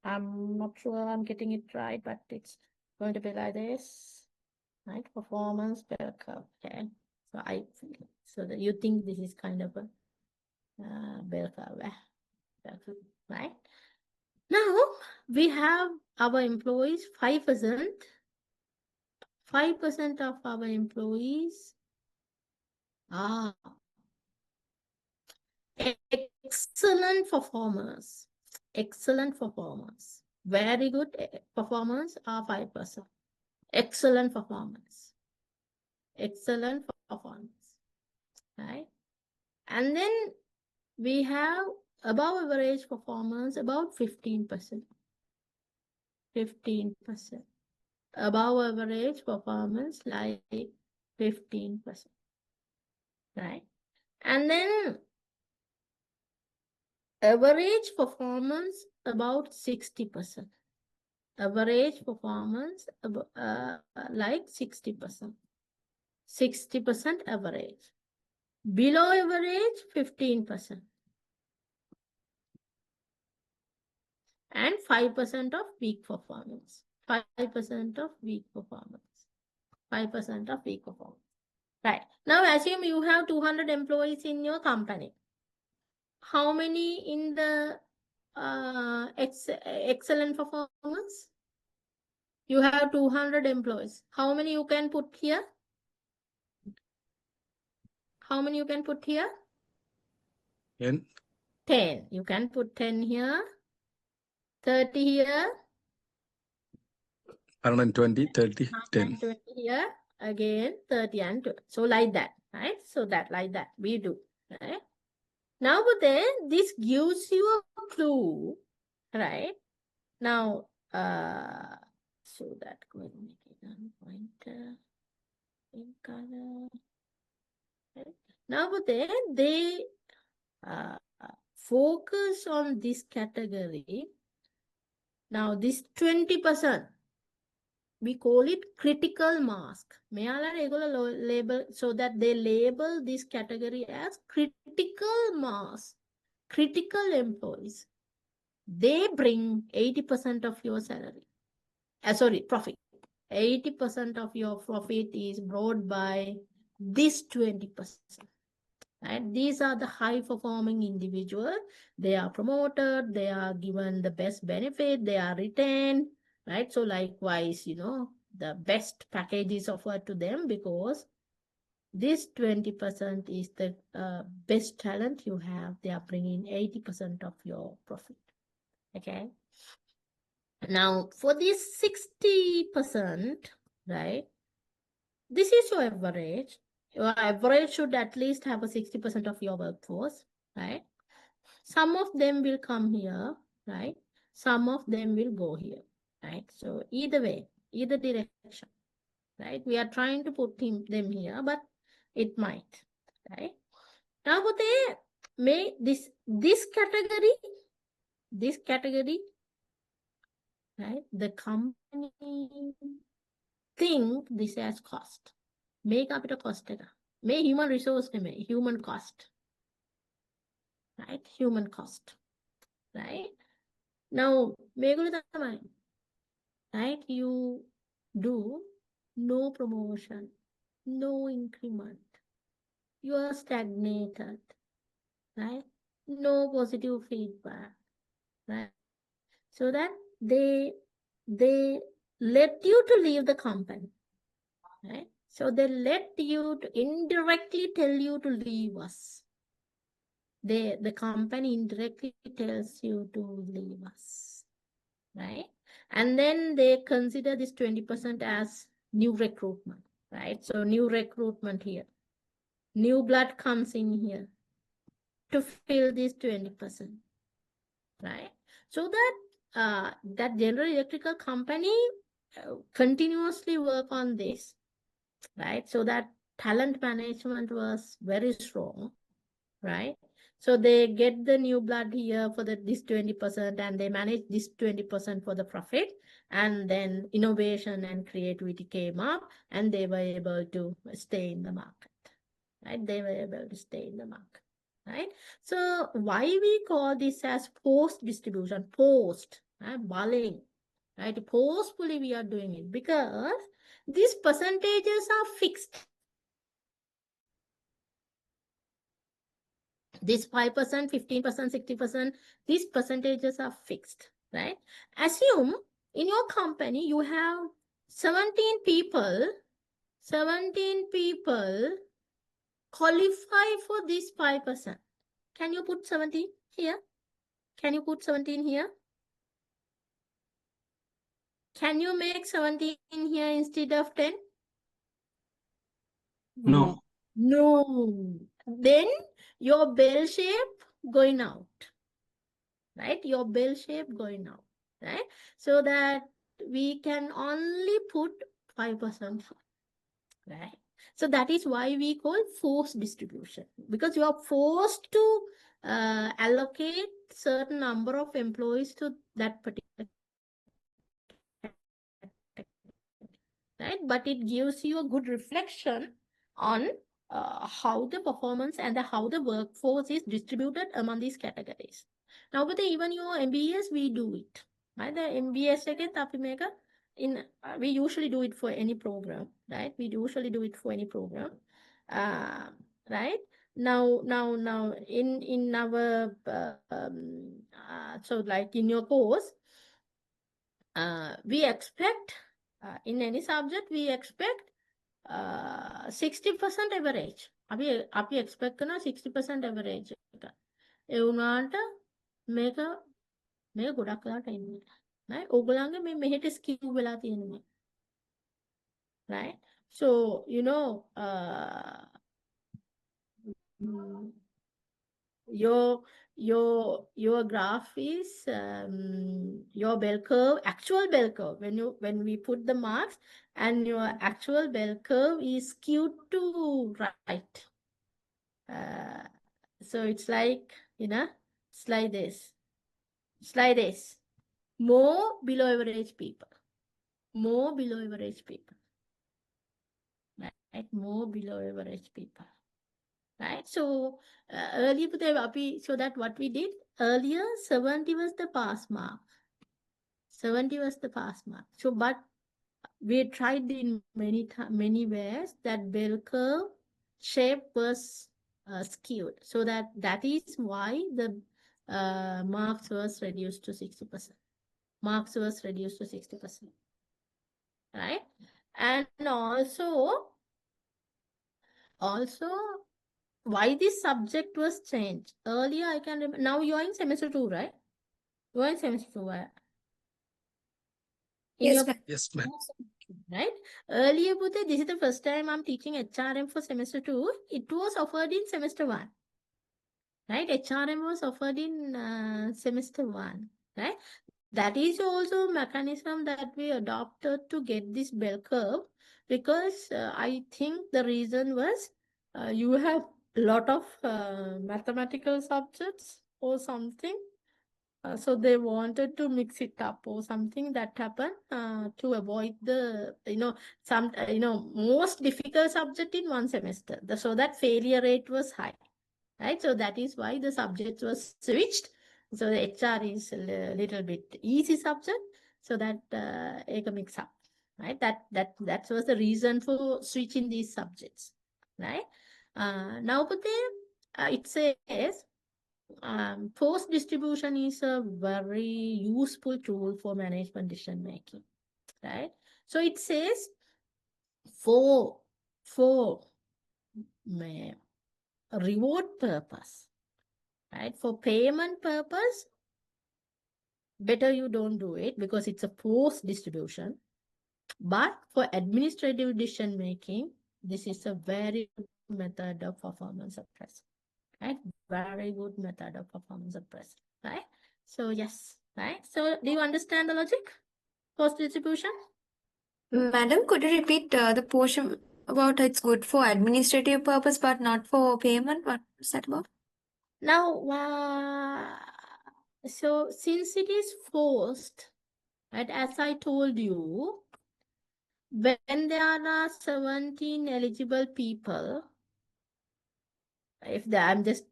I'm not sure I'm getting it right, but it's going to be like this, right? Performance bell curve, okay? So so that you think this is kind of a bell curve, right? Now we have our employees, 5% of our employees are excellent performers. Very good performance are 5%. Excellent performance, right? And then we have above average performance about 15%. Above average performance like 15%, right? And then average performance about 60%. Average performance like 60%. 60% average. Below average 15%. And 5% of weak performance. 5% of weak performance. 5% of weak performance. Right. Now assume you have 200 employees in your company. How many in the excellent performance? You have 200 employees. How many you can put here? How many you can put here? 10. 10. You can put 10 here. 30 here. 120, 30, 10. 120 here. Again 30 and 20. So like that, right? So like that we do, right? Now but then this gives you a clue, right? Now so that go ahead and make it on pointer in color. Now, but then they focus on this category. Now, this 20%, we call it critical mass. Label so that they label this category as critical mass, critical employees. They bring 80% of your salary. Profit. 80% of your profit is brought by this 20%. Right? These are the high performing individuals. They are promoted, they are given the best benefit, they are retained, right? So likewise, the best package is offered to them because this 20% is the best talent you have. They are bringing 80% of your profit. Okay. Now for this 60%, right? This is your average. Your average should at least have a 60% of your workforce, right? Some of them will come here, right? Some of them will go here, right? So either way, either direction, right? We are trying to put them here, but it might, right? Now they may this category, right? The company think this as cost. Make up a cost. May human resource, human cost. Right? Human cost. Right? Now, right? You do no promotion, no increment. You are stagnated. Right? No positive feedback. Right? So that they let you to leave the company. Right? So they let you to indirectly tell you to leave us. The company indirectly tells you to leave us, right? And then they consider this 20% as new recruitment, right? So new recruitment here. New blood comes in here to fill this 20%, right? So that that General Electrical company continuously work on this, right? So that talent management was very strong, right? So they get the new blood here for this 20% and they manage this 20% for the profit. And then innovation and creativity came up and they were able to stay in the market, right? They were able to stay in the market, right? So why we call this as post distribution, bullying, right? Postfully we are doing it because these percentages are fixed. This 5%, 15%, 60%, these percentages are fixed, right? Assume in your company you have 17 people qualify for this 5%. Can you put 17 here? Can you put 17 here? Can you make 17 here instead of 10? No. No. Then your bell shape going out. Right? Your bell shape going out. Right? So that we can only put 5%. Right? So that is why we call forced distribution. Because you are forced to allocate certain number of employees to that particular, right? But it gives you a good reflection on how the performance and how the workforce is distributed among these categories. Now, but even your MBS, we do it. Right? The MBS again, we usually do it for any program, right? We usually do it for any program, right? Now, in our so like in your course, we expect in any subject we expect 60% average. අපි expect කරන 60% average එක. ඒ වුණාට මේක ගොඩක් වෙලාට එන්නේ. right? ඕගොල්ලන්ගේ මෙහෙට ස්කිව් වෙලා තියෙනවා. right? So, your graph is your bell curve, actual bell curve. When we put the marks and your actual bell curve is skewed to right. So it's like, slide this. More below average people. More below average people. Right? More below average people. Right? So earlier, so that what we did earlier, 70 was the pass mark. 70 was the pass mark. So, but we tried in many ways that bell curve shape was skewed. So that is why the marks was reduced to 60%. Marks was reduced to 60%. Right? And also, why this subject was changed. Earlier, I can remember. Now you are in semester 2, right? You are in semester 2. In Yes, your ma'am. Yes, ma'am. right? Earlier, Bhute, this is the first time I'm teaching HRM for semester 2. It was offered in semester 1. Right? HRM was offered in semester 1. Right? That is also a mechanism that we adopted to get this bell curve, because I think the reason was you have a lot of mathematical subjects or something. So they wanted to mix it up or something that happened to avoid the, most difficult subject in one semester. So that failure rate was high, right? So that is why the subject was switched. So the HR is a little bit easy subject, so that a mix up, right? That was the reason for switching these subjects, right? Now, but then it says post distribution is a very useful tool for management decision making, right? So it says for reward purpose, right? For payment purpose, better you don't do it because it's a post distribution. But for administrative decision making, this is a very good method of performance suppressor, right? Very good method of performance suppressor, right? So yes, right? So do you understand the logic? Post distribution? Madam, could you repeat the portion about it's good for administrative purpose but not for payment? What is that about? Now, so since it is forced, right, as I told you, when there are 17 eligible people, I'm just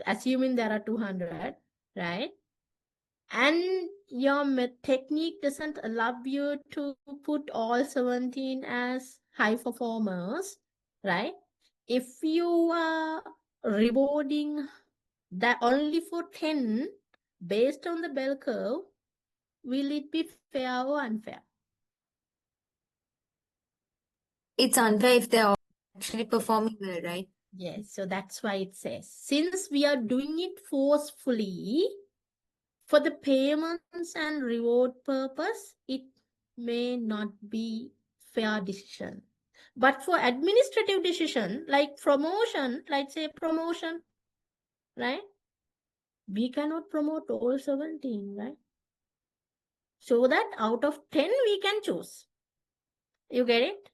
assuming there are 200, right? And your technique doesn't allow you to put all 17 as high performers, right? If you are rewarding that only for 10 based on the bell curve, will it be fair or unfair? It's unfair if they're actually performing well, right? Yes, so that's why it says, since we are doing it forcefully for the payments and reward purpose, it may not be fair decision. But for administrative decision, like promotion, like say promotion, right? We cannot promote all 17, right? So that out of 10, we can choose. You get it?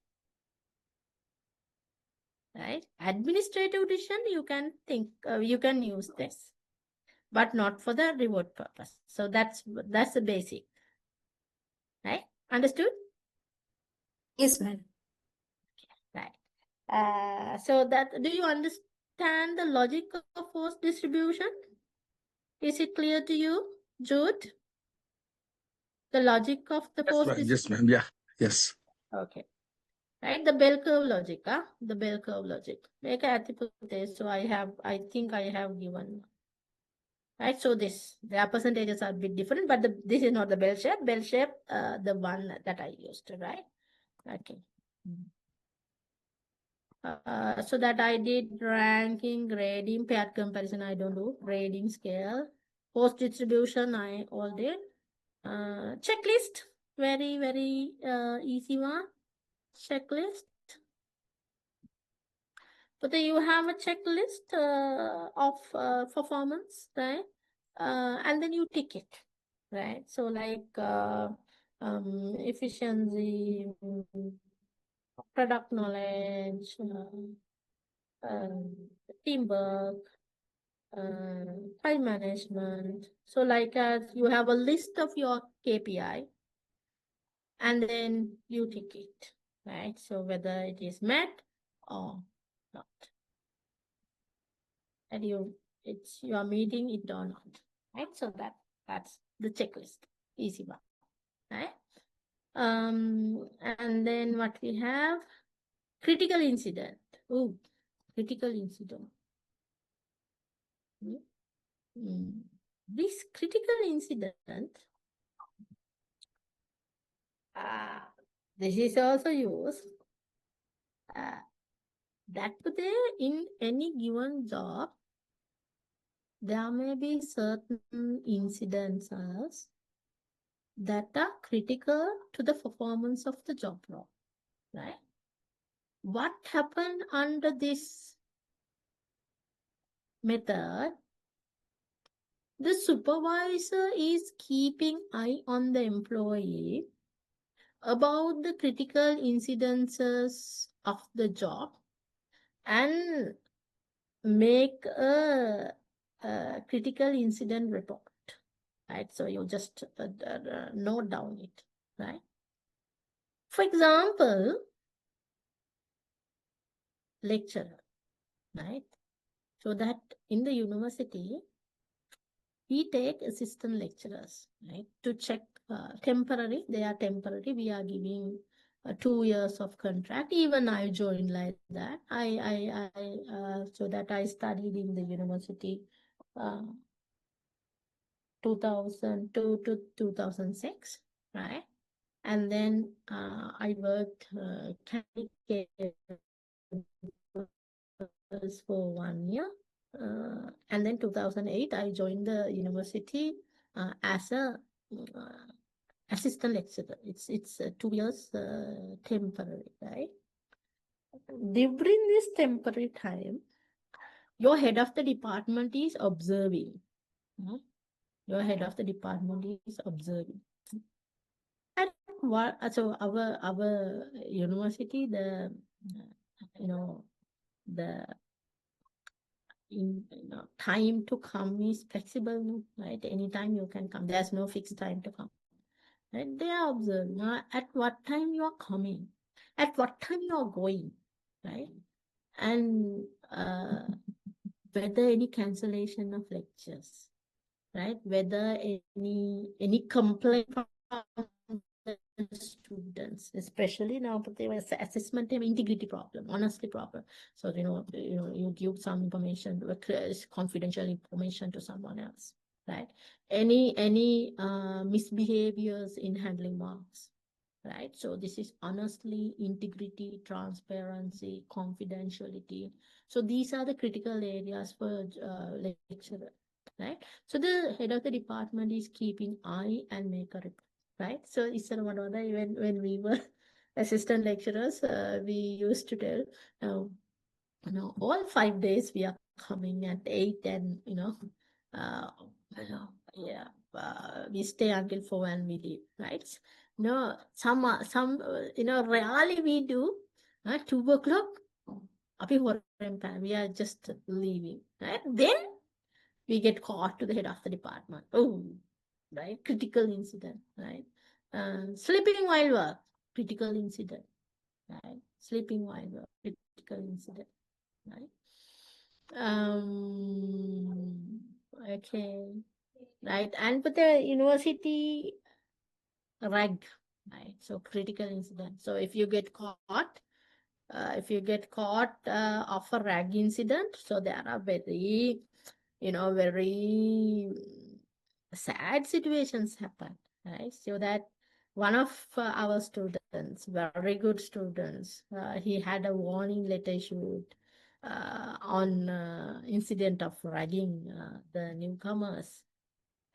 Right? Administrative decision, you can think, you can use this, but not for the reward purpose. So that's the basic, right? Understood? Yes, madam. Right. So that, do you understand the logic of force distribution? Is it clear to you, Jude? The logic of the Yes, force ma'am. distribution? Yes, ma'am. Yeah. Yes. Okay. Right, the bell curve logic, the bell curve logic. Make a so I think I have given. Right, so their percentages are a bit different, but this is not the bell shape. Bell shape, the one that I used, right? Okay. So that I did ranking, grading, paired comparison, I don't do. Grading scale, post distribution, I all did. Checklist, very, very easy one. Checklist. But then you have a checklist of performance, right? And then you tick it, right? So like efficiency, product knowledge, teamwork, time management. So like you have a list of your KPI and then you tick it, right? So whether it is met or not. And you are meeting it or not, right? So that's the checklist, easy one, right? And then what we have, critical incident. Oh, critical incident. This critical incident, this is also used that there in any given job, there may be certain incidences that are critical to the performance of the job role, right? What happened under this method? The supervisor is keeping eye on the employee about the critical incidences of the job and make a critical incident report, right? So you just note down it, right? For example, lecturer, right? So that in the university, we take assistant lecturers, right, to check temporary. They are temporary. We are giving 2 years of contract. Even I joined like that. So that I studied in the university 2002 to 2006, right? And then I worked for 1 year. And then 2008, I joined the university as a assistant lecturer. It's 2 years temporary, right? During this temporary time, your head of the department is observing. Your head of the department is observing. And so our university, the time to come is flexible, right? Anytime you can come. There's no fixed time to come. Right? They are observing at what time you are coming, at what time you are going, right? And whether any cancellation of lectures, right? Whether any complaint from the students, especially now, but there was assessment and integrity problem, honesty problem. So you give some information, confidential information to someone else, right? Any misbehaviors in handling marks, right? So this is honestly, integrity, transparency, confidentiality. So these are the critical areas for lecturer, right? So the head of the department is keeping eye and make a report, right? So when we were assistant lecturers, we used to tell, all 5 days we are coming at 8 and, we stay until 4 and we leave, right? No, rarely we do 2 o'clock. We are just leaving, right? Then we get caught to the head of the department. Oh, right? Critical incident, right? Sleeping while work, critical incident, right? Sleeping while work, critical incident, right? Okay, right? And but the university rag, right? So critical incident. So if you get caught, of a rag incident, so there are very sad situations happen, right? So that one of our students, very good students, he had a warning letter issued on incident of ragging the newcomers.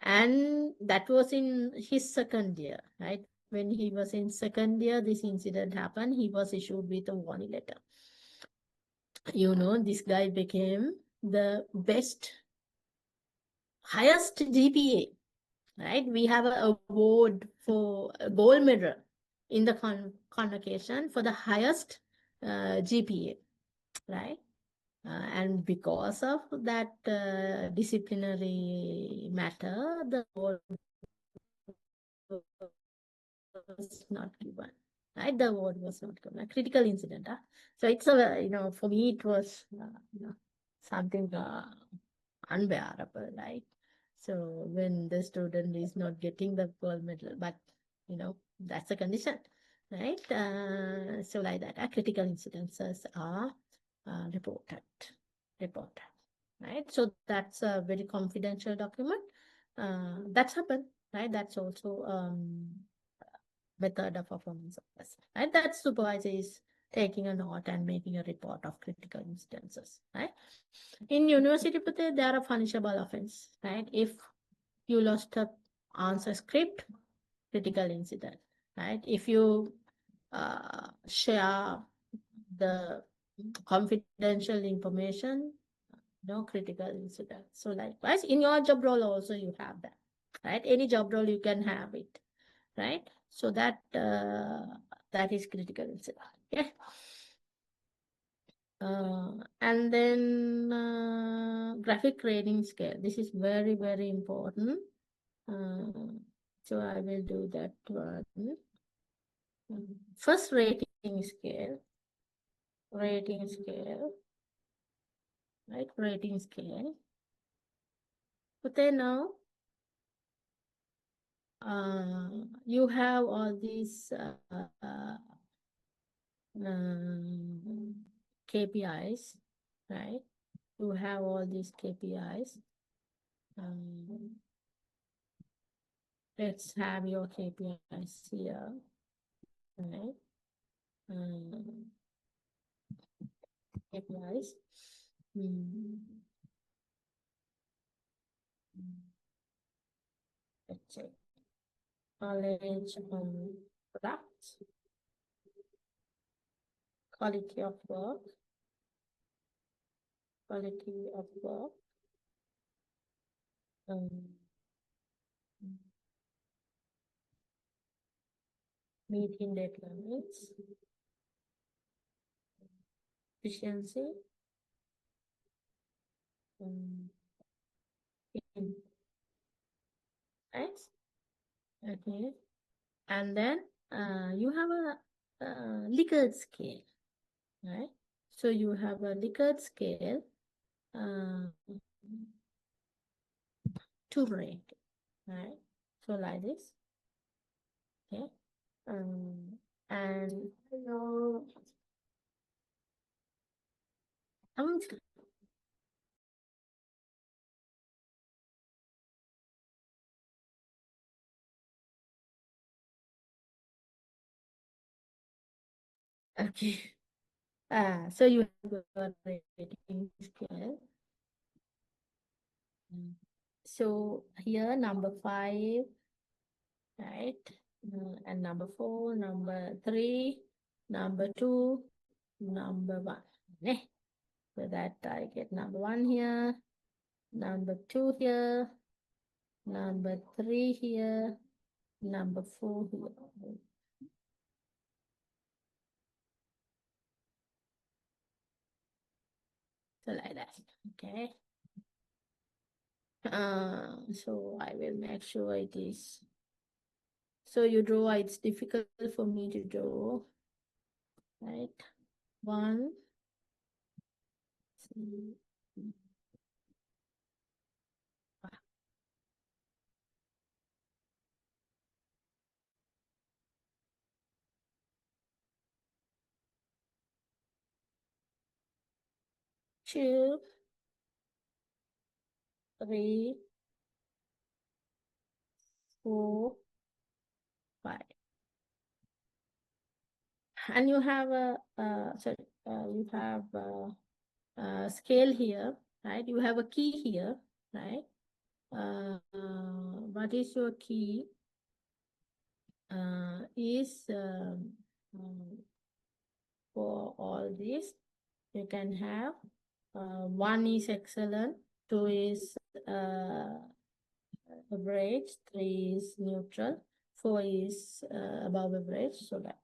And that was in his second year, right? When he was in second year, this incident happened. He was issued with a warning letter. This guy became the highest GPA, right? We have an award for a gold medal in the convocation for the highest GPA, right? And because of that disciplinary matter, the award was not given. Right, the award was not given. A critical incident. So it's a, for me it was something unbearable, right? So when the student is not getting the gold medal, but that's a condition, right? So like that, critical incidences are reported, right? So that's a very confidential document. That's happened, right? That's also method of performance assessment, right? That supervisor is taking a note and making a report of critical incidences, right? In university, there are punishable offense, right? If you lost a answer script, critical incident, right? If you share the confidential information, no critical incident. So likewise, in your job role also you have that, right? Any job role you can have it, right? So that is critical incident. Okay. And then graphic rating scale. This is very, very important. So I will do that one. First rating scale, right? Rating scale. But then now, you have all these KPIs, right? You have all these KPIs. Let's have your KPIs here, right? KPIs. Let's check. Knowledge on products, quality of work, meeting deadlines, efficiency, right? Okay. And then you have a Likert scale, right? So you have a Likert scale to rate, right? So like this, okay. And okay. So you have a rating scale. So here number 5, right? And number 4, number 3, number 2, number 1. Okay. So that I get number 1 here, number 2 here, number 3 here, number 4 here. So like that, okay. So I will make sure it is. So you draw, it's difficult for me to draw, right? 1, 2, 3, 4, 5. And you have you have a scale here, right? You have a key here, right? What is your key? Is for all this, you can have 1 is excellent, 2 is average, 3 is neutral, 4 is above average. So that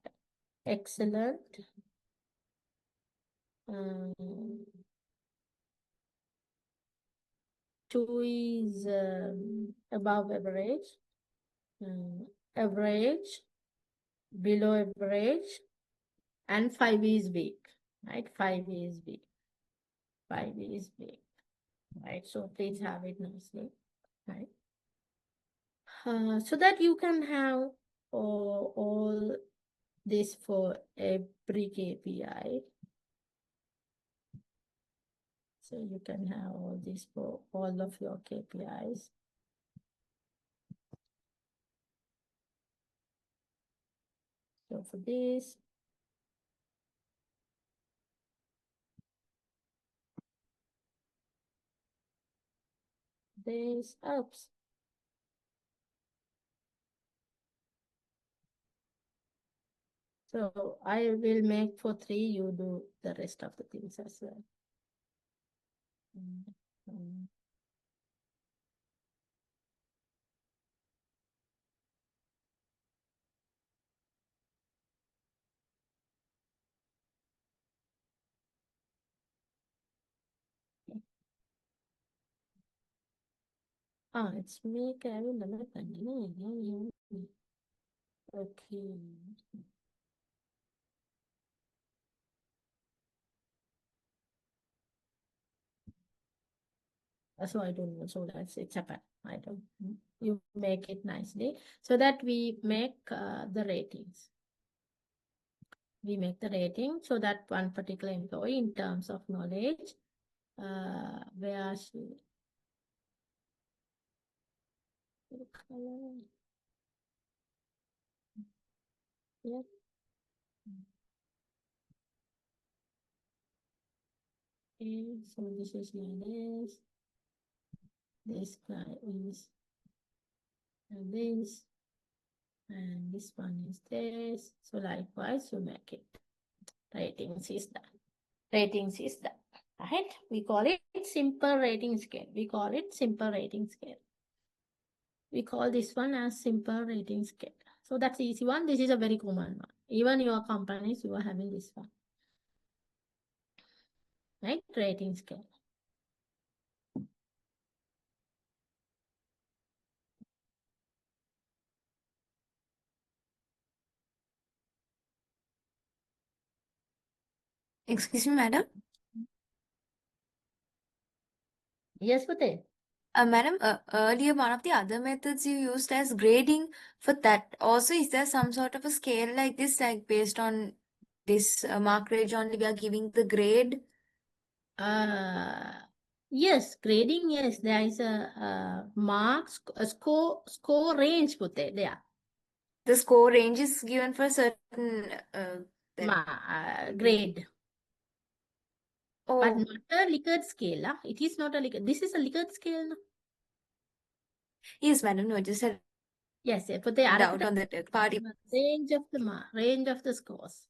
excellent, 2 is above average, average, below average, and 5 is weak, right? 5 is weak. 5 is weak, right? So please have it nicely, right? So that you can have all this for every KPI. So you can have all this for all of your KPIs. So for this, oops. So I will make for 3, you do the rest of the things as well. It's me, Kevin. Okay. So I don't know. So it's a pattern. I don't. You make it nicely so that we make the ratings. We make the rating so that one particular employee in terms of knowledge, where she. Yeah. Okay, so this is like this. This guy is this, and this one is this. So likewise, you make it. Ratings is that. Ratings is that. Right? We call it simple rating scale. We call it simple rating scale. We call this one as simple rating scale. So that's the easy one. This is a very common one. Even your companies, you are having this one. Right? Rating scale. Excuse me, madam. Yes, Pute. Madam, earlier one of the other methods you used as grading for that. Also, is there some sort of a scale like this, like based on this mark range only we are giving the grade? Yes, grading, yes. There is a score range put there. The score range is given for certain Grade. But Oh, not a Likert scale. It is not a Likert. This is a Likert scale. No? yes, madam. No, just a Yes, put the doubt on that party. range of the range of the scores.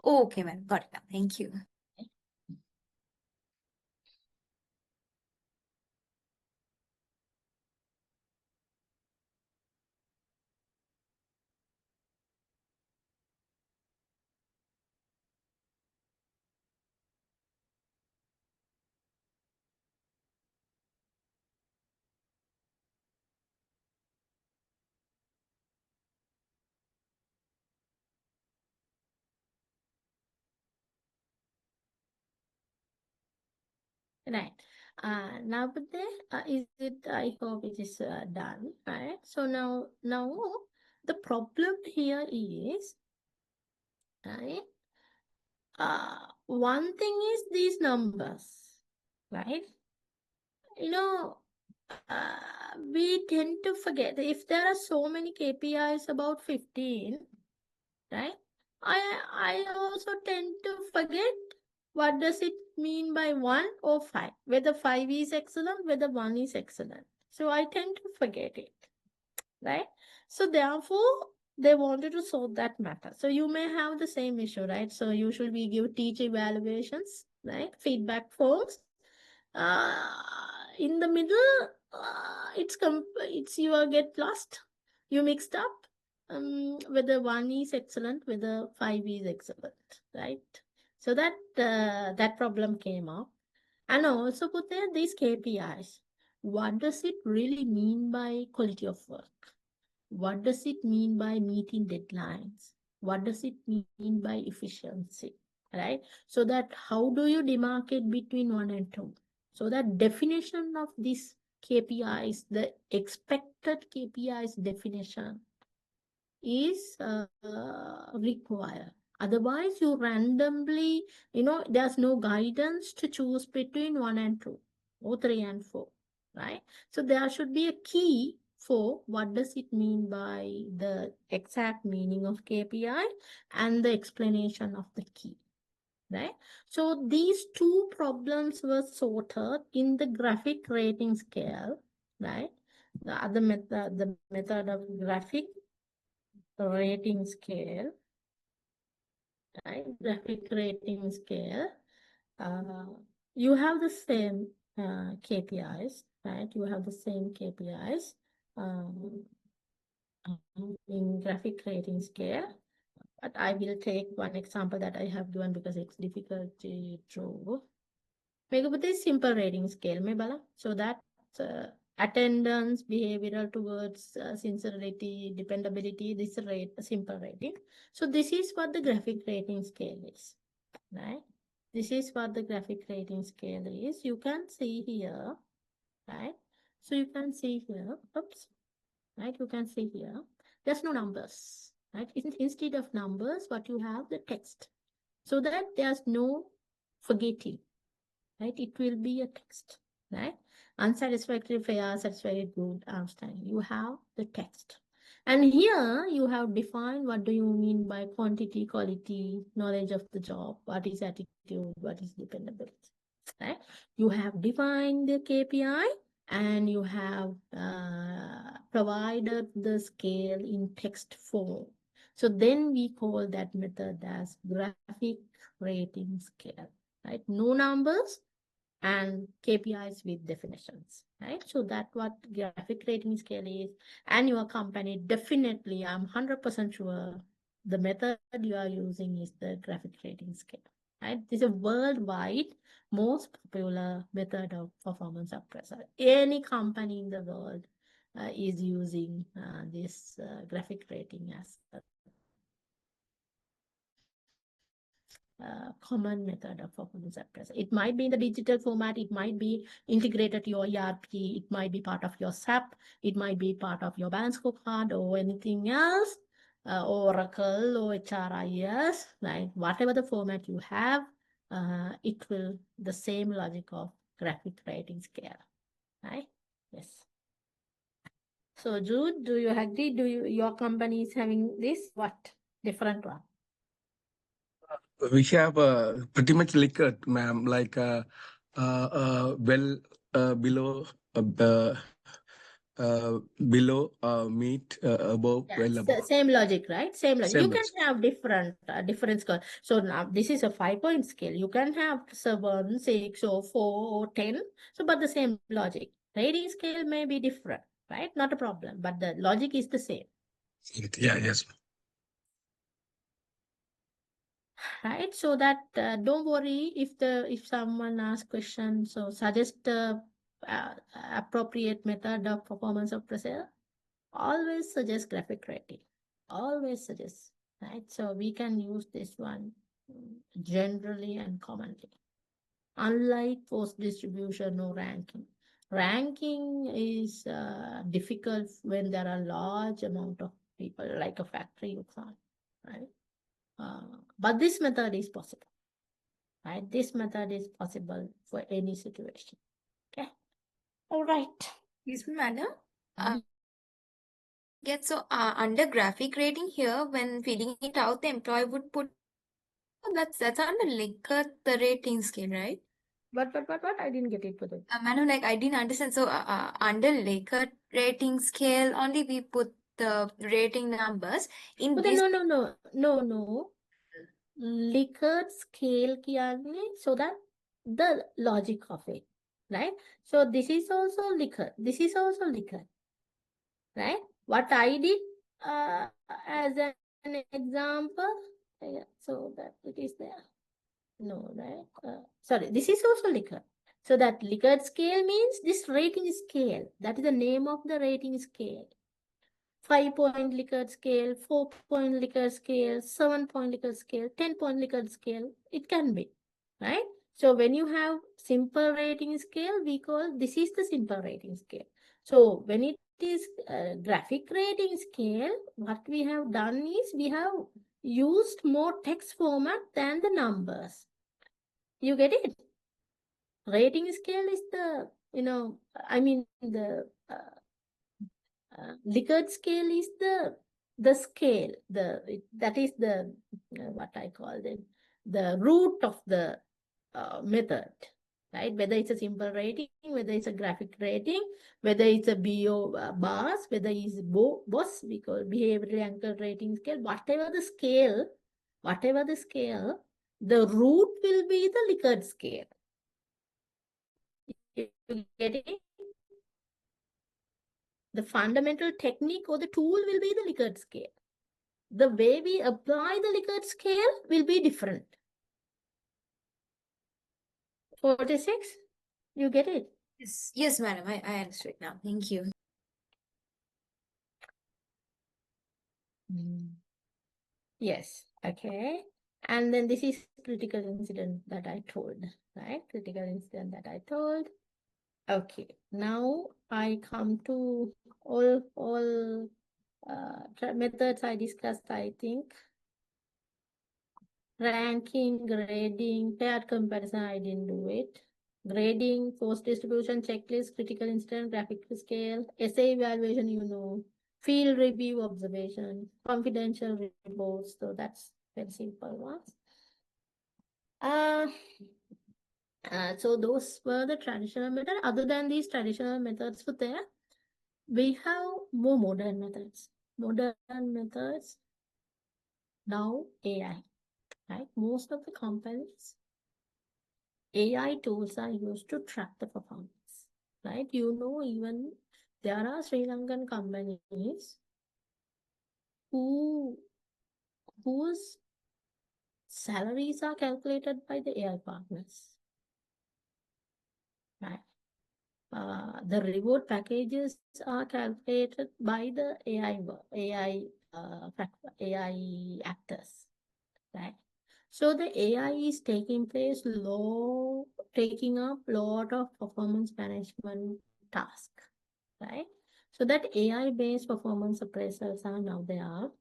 Okay, madam. Got it now. Thank you. Right. Now, but is it? I hope it is done. Right. So now the problem here is, right? One thing is these numbers, right? You know, we tend to forget if there are so many KPIs about 15, right? I also tend to forget what does it mean by 1 or 5, whether 5 is excellent, whether 1 is excellent. So I tend to forget it, right? So therefore, they wanted to solve that matter. So you may have the same issue, right? So usually we give teacher evaluations, right? Feedback forms. In the middle, it's you get lost. You mixed up whether 1 is excellent, whether 5 is excellent, right? So that that problem came up. And also put there these KPIs. what does it really mean by quality of work? What does it mean by meeting deadlines? What does it mean by efficiency? Right? So that how do you demarcate between 1 and 2? So that definition of these KPIs, the expected KPIs definition is required. Otherwise, you randomly, there's no guidance to choose between 1 and 2 or 3 and 4, right? So there should be a key for what does it mean by the exact meaning of KPI and the explanation of the key, right? So these two problems were sorted in the graphic rating scale, right? The method of graphic rating scale, right? Graphic rating scale. You have the same KPIs, right? You have the same KPIs in graphic rating scale. But I will take one example that I have given because it's difficult to draw. Megapati simple rating scale, so that attendance, behavioral towards sincerity, dependability, this rate, simple rating. So this is what the graphic rating scale is, right? This is what the graphic rating scale is. You can see here, right? So you can see here, oops, right? You can see here, there's no numbers, right? Instead of numbers, what you have, the text. So that there's no forgetting, right? It will be a text, right? Unsatisfactory, fair, satisfactory, good, outstanding. You have the text. And here you have defined what do you mean by quantity, quality, knowledge of the job, what is attitude, what is dependability, right? You have defined the KPI and you have provided the scale in text form. So then we call that method as graphic rating scale, right? No numbers and KPIs with definitions, right? So that's what graphic rating scale is. And your company definitely, I'm 100% sure the method you are using is the graphic rating scale, right? This is a worldwide most popular method of performance appraisal. Any company in the world is using this graphic rating as a common method of performance appraisal. It might be in the digital format, it might be integrated to your ERP, it might be part of your SAP, it might be part of your balance scorecard or anything else, Oracle or HRIS, right? Whatever the format you have, it will the same logic of graphic rating scale, right? Yes. So Jude, do you agree? Your company is having this? What? Different one? We have pretty much liquid, ma'am, like well below below meet above Yeah, well above. same logic, right? Same logic. Same You can logic. have different scale. So now this is a 5-point scale. You can have 7, 6, or 4, or 10. So, but the same logic. Rating scale may be different, right? Not a problem, but the logic is the same, Yeah, yes. right? So that don't worry if someone asks questions. So suggest appropriate method of performance appraisal. Always suggest graphic rating. Always suggest, right? So we can use this one generally and commonly. Unlike post distribution or ranking. Ranking is difficult when there are large amount of people, like a factory you can't, right? But this method is possible, right? This method is possible for any situation. Okay. All right. Excuse me, madam. Mhm. Yeah, so under graphic rating here, when filling it out, the employee would put that's under Likert, the rating scale, right? What? I didn't get it. Madam, like I didn't understand. So under Likert rating scale, only we put the rating numbers in But this. no. Likert scale so that the logic of it, right? So this is also Likert. This is also Likert, right? What I did as an example, so that it is there. No, right? Sorry, this is also Likert. So that Likert scale means this rating scale. That is the name of the rating scale. 5-point Likert scale, 4-point Likert scale, 7-point Likert scale, 10-point Likert scale. It can be, right? So when you have simple rating scale, we call this is the simple rating scale. So when it is graphic rating scale, what we have done is we have used more text format than the numbers. You get it? Rating scale is the, the Likert scale is the scale, that is the what I call them, the root of the method, right? Whether it's a simple rating, whether it's a graphic rating, whether it's a BO bars, whether it's BOS, we call behaviorally anchored rating scale, whatever the scale, the root will be the Likert scale. You get it? The fundamental technique or the tool will be the Likert scale. The way we apply the Likert scale will be different. 46, you get it? Yes, madam. I understood now. Thank you. Yes, okay. And then this is critical incident that I told, right? Critical incident that I told. Okay, now I come to all methods I discussed, I think. Ranking, grading, paired comparison, I didn't do it. Grading, force distribution, checklist, critical incident, graphic scale, essay evaluation, you know, field review, observation, confidential reports. So that's very simple ones. So those were the traditional methods. Other than these traditional methods for there, we have more modern methods. Modern methods, now AI, right? Most of the companies, AI tools are used to track the performance, right? You know, even there are Sri Lankan companies whose salaries are calculated by the AI partners, right? The reward packages are calculated by the AI actors, right? So the AI is taking up lot of performance management task, right? So that AI-based performance appraisals are now there.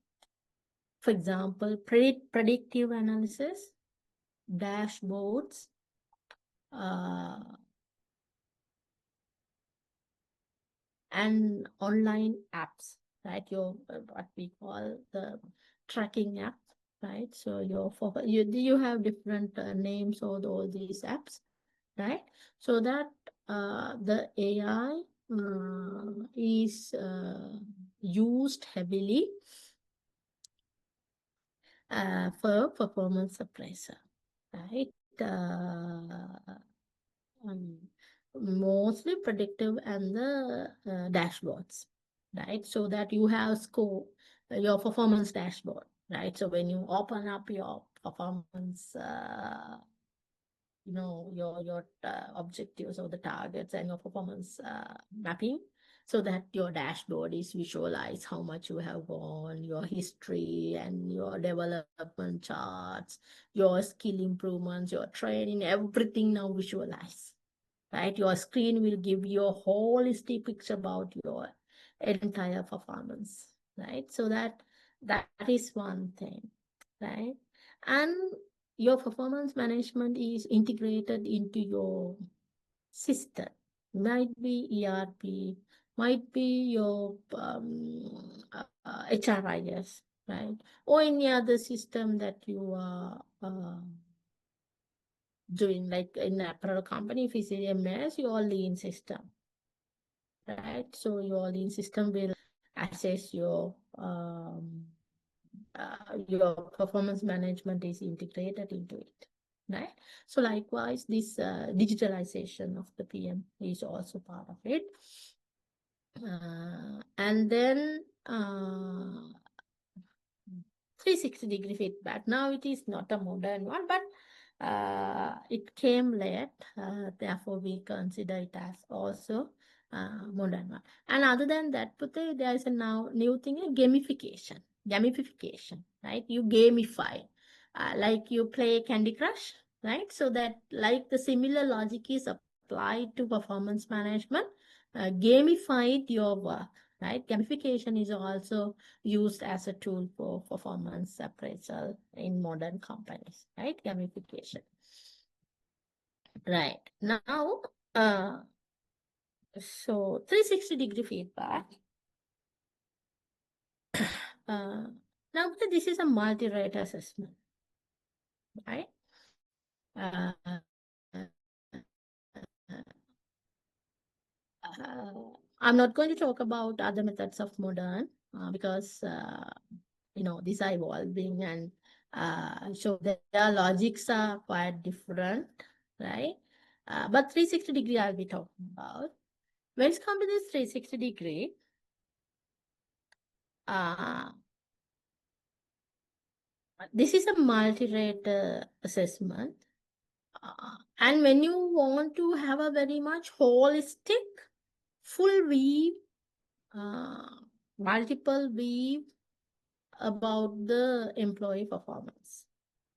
For example, predictive analysis, dashboards, and online apps, right? Your what we call the tracking app, right? So you have different names of all these apps, right? So that the AI is used heavily for performance appraisal, right? Mostly predictive and the dashboards, right? So that you have your performance dashboard, right? So when you open up your performance, your objectives or the targets and your performance mapping, so that your dashboard is visualized how much you have won, your history and your development charts, your skill improvements, your training, everything now visualized, right? Your screen will give you a holistic picture about your entire performance, right? So that is one thing, right? And your performance management is integrated into your system. Might be ERP, might be your HRIS, right? Or any other system that you are doing, like in an apparel company, if it's MBS, your lean system, right? So your lean system will assess your performance management is integrated into it, right? So likewise, this digitalization of the PM is also part of it. And then 360-degree feedback. Now it is not a modern one, but It came late, therefore we consider it as also modern one. And other than that, Pute, there is a now new thing, gamification. Gamification, right? You gamify, like you play Candy Crush, right? So that like the similar logic is applied to performance management, gamified your work, right? Gamification is also used as a tool for performance appraisal in modern companies, right? Gamification. Right. Now, so 360-degree feedback. Now, this is a multi-rate assessment, right? Uh, I'm not going to talk about other methods of modern because these are evolving and so their logics are quite different, right? But 360 degree I'll be talking about. When it comes to this 360 degree, this is a multi-rate assessment. And when you want to have a very much holistic, full view, multiple view about the employee performance,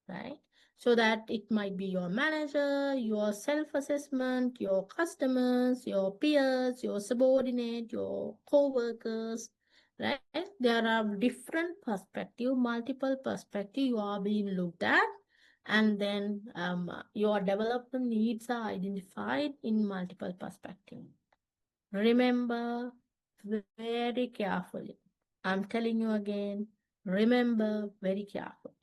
right? So that it might be your manager, your self-assessment, your customers, your peers, your subordinate, your co-workers, right? There are different perspectives, multiple perspectives you are being looked at, and then your development needs are identified in multiple perspectives. Remember very carefully. I'm telling you again, remember very carefully.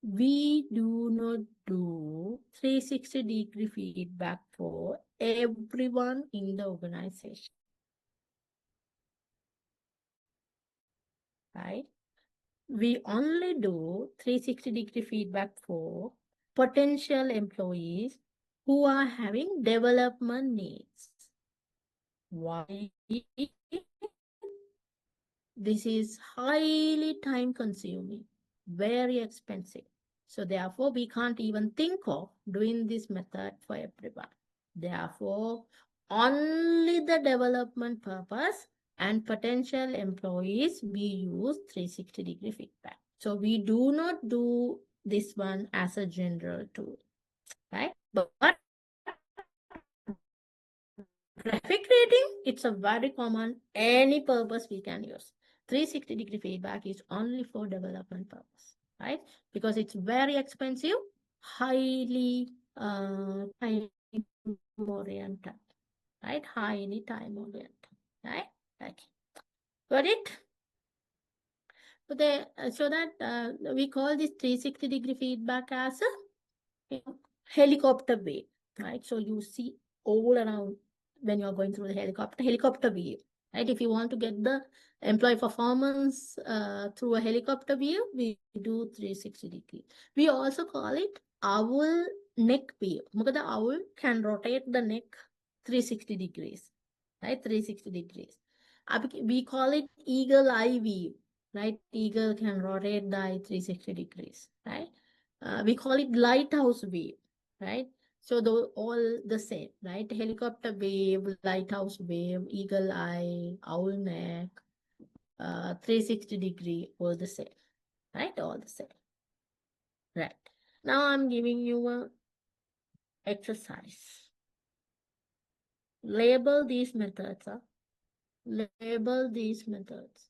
We do not do 360-degree feedback for everyone in the organization, right? We only do 360-degree feedback for potential employees who are having development needs. Why? This is highly time consuming, very expensive. So therefore, we can't even think of doing this method for everyone. Therefore, only the development purpose and potential employees, we use 360-degree feedback. So we do not do this one as a general tool, right? But graphic rating, it's a very common, any purpose we can use. 360-degree feedback is only for development purpose, right? Because it's very expensive, highly time oriented, right? Highly time oriented, right? Okay. Got it? So that we call this 360-degree feedback as a helicopter wave, right? So you see all around when you're going through the helicopter view, right? If you want to get the employee performance through a helicopter view, we do 360 degree. We also call it owl neck view. Because the owl can rotate the neck 360 degrees, right? 360 degrees. We call it eagle eye view, right? Eagle can rotate the eye 360 degrees, right? We call it lighthouse view, right? So all the same, right? Helicopter wave, lighthouse wave, eagle eye, owl neck, 360 degree, all the same, right? All the same, right? Now I'm giving you a exercise. Label these methods, label these methods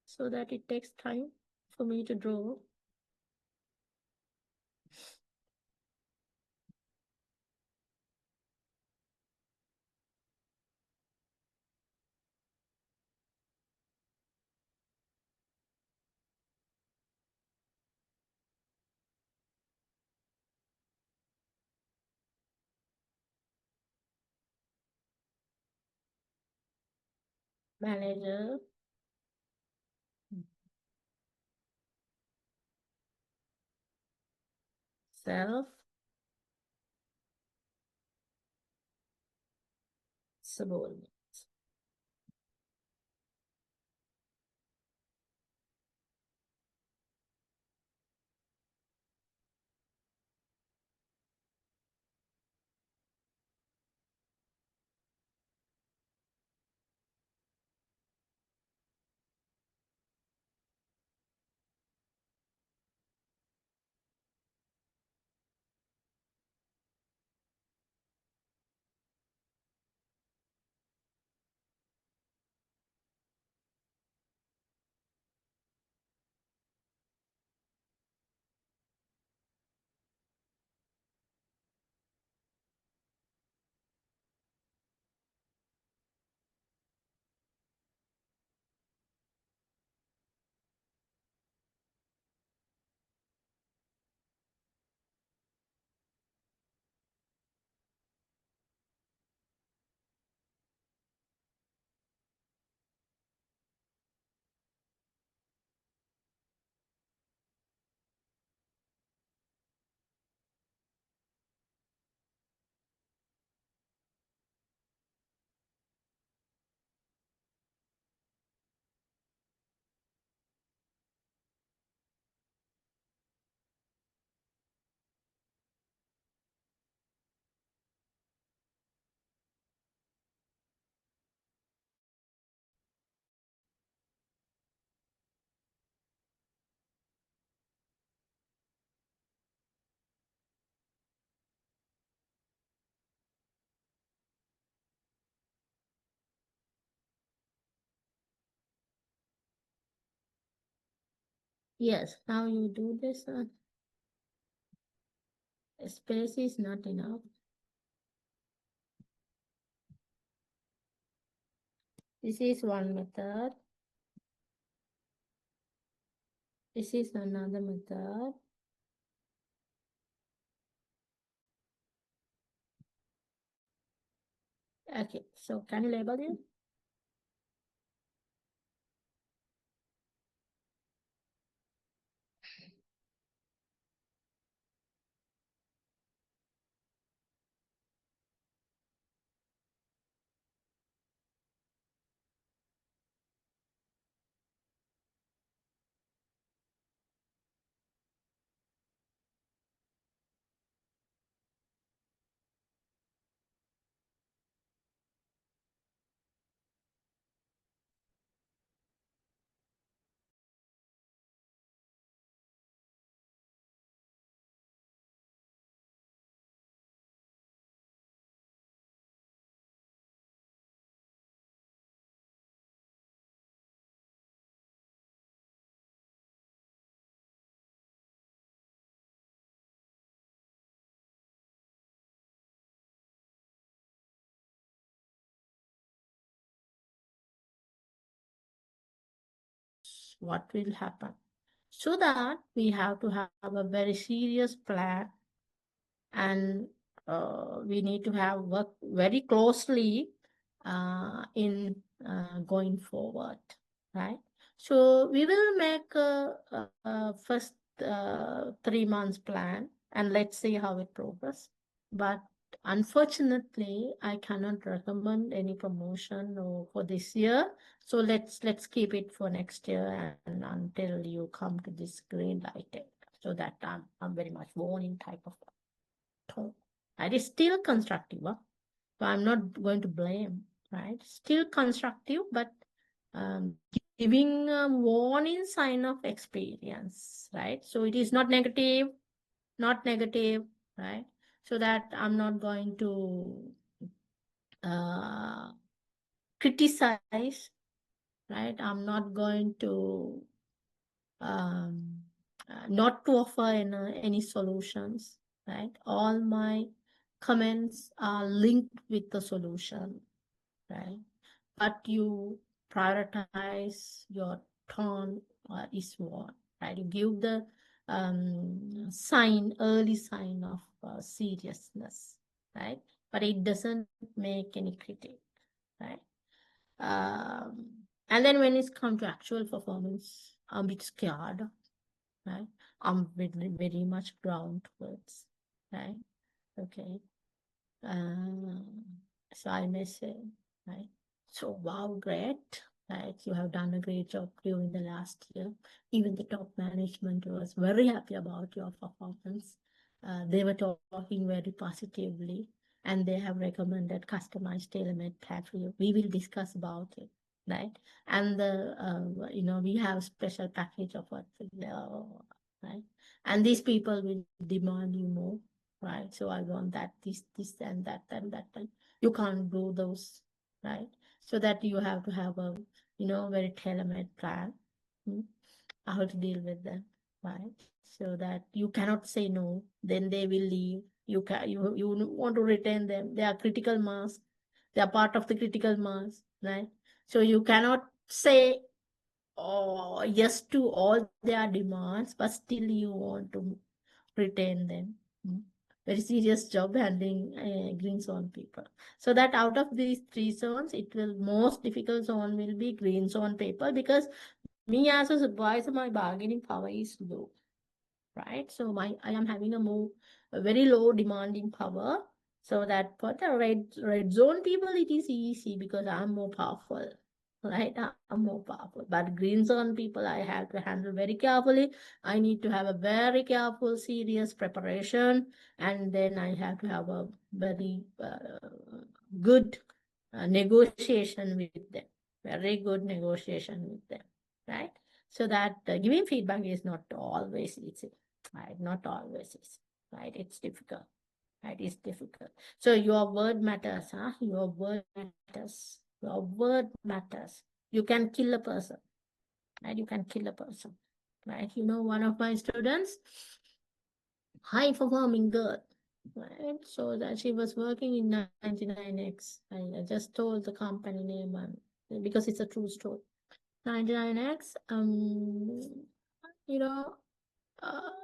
so that it takes time for me to draw. Manager, self, subordinate. Yes, now you do this. Space is not enough. This is one method. This is another method. Okay, so can you label it? What will happen? So that we have to have a very serious plan, and we need to have work very closely in going forward, right? So we will make a first 3 months plan, and let's see how it progresses. But unfortunately, I cannot recommend any promotion for this year. So let's keep it for next year and until you come to this green light. So that I'm very much warning type of tone. It is still constructive. So I'm not going to blame, right? Still constructive, but giving a warning sign of experience, right? So it is not negative, right? So that I'm not going to criticize, right? I'm not going to not to offer any solutions, right? All my comments are linked with the solution, right? But you prioritize your tone is what, right? You give the early sign of seriousness, right? But it doesn't make any critic, right? And then when it's come to actual performance, I'm a bit scared, right? I'm very, very much ground towards, right? Okay. So I may say, right? So wow, great, right? You have done a great job during the last year. Even the top management was very happy about your performance. They were talking very positively, and they have recommended customized tailor-made plan for you. We will discuss about it, right? And we have special package of what, right? And these people will demand you more, right? So I want that, this, and that, and that. And you can't do those, right? So that you have to have a, very tailor-made plan, how to deal with them, right? So that you cannot say no, then they will leave. You want to retain them. They are critical mass. They are part of the critical mass, right? So you cannot say yes to all their demands, but still you want to retain them. Very serious job handling green zone people. So that out of these 3 zones, it will most difficult zone will be green zone people, because me as a supervisor, my bargaining power is low, right? So I am having a very low demanding power. So that for the red zone people, it is easy because I'm more powerful, right? I'm more powerful. But green zone people, I have to handle very carefully. I need to have a very careful, serious preparation, and then I have to have a very good negotiation with them. Very good negotiation with them, right? So that giving feedback is not always easy, right? Not always easy, right? It's difficult, right? It's difficult. So your word matters, huh? Your word matters. Your word matters. You can kill a person, right? You can kill a person, right? You know, one of my students, high performing girl, right? So that she was working in 99X. I just told the company name because it's a true story. 99X, you know,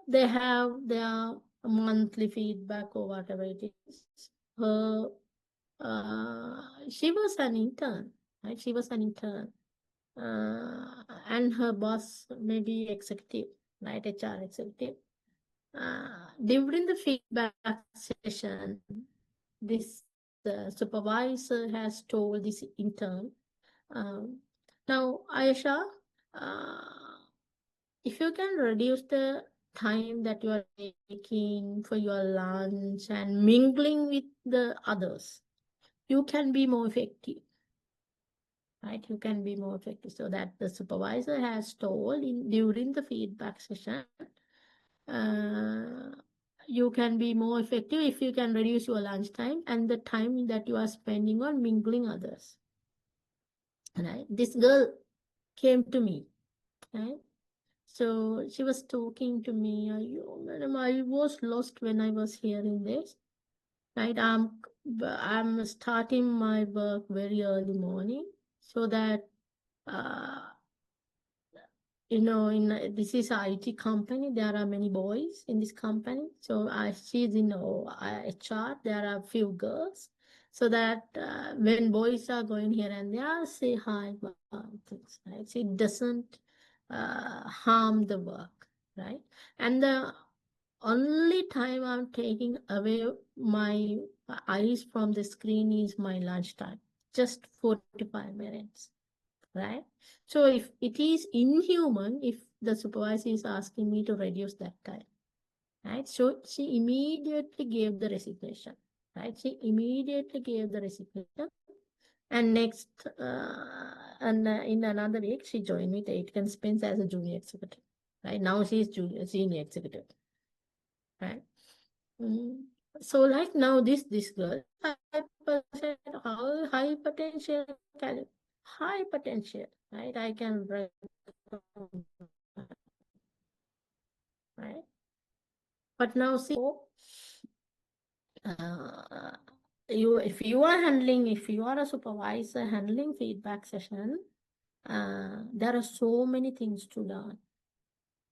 they have their monthly feedback or whatever it is. Her, she was an intern, right? She was an intern. And her boss may be executive, right? HR executive. During the feedback session, this supervisor has told this intern, now Aisha, if you can reduce the time that you are taking for your lunch and mingling with the others, you can be more effective. Right, you can be more effective. So that the supervisor has told during the feedback session, you can be more effective if you can reduce your lunch time and the time that you are spending on mingling others. Right, this girl came to me, right? So she was talking to me, madam, I was lost when I was hearing this. Right, I'm starting my work very early morning so that you know, this is a IT company. There are many boys in this company. So she's in HR. There are a few girls. So that when boys are going here and there, say hi, things, right? So it doesn't harm the work, right? And the only time I'm taking away my eyes from the screen is my lunchtime, just 45 minutes. Right? So if it is inhuman, if the supervisor is asking me to reduce that time, right? So she immediately gave the resignation, right? She immediately gave the resignation. And next, in another week, she joined with Aitken Spence as a junior executive, right? Now she's senior executive, right? So like now this girl, 5%, high potential, high potential, right? I can write, right? But now see, if you are a supervisor handling feedback session, there are so many things to learn,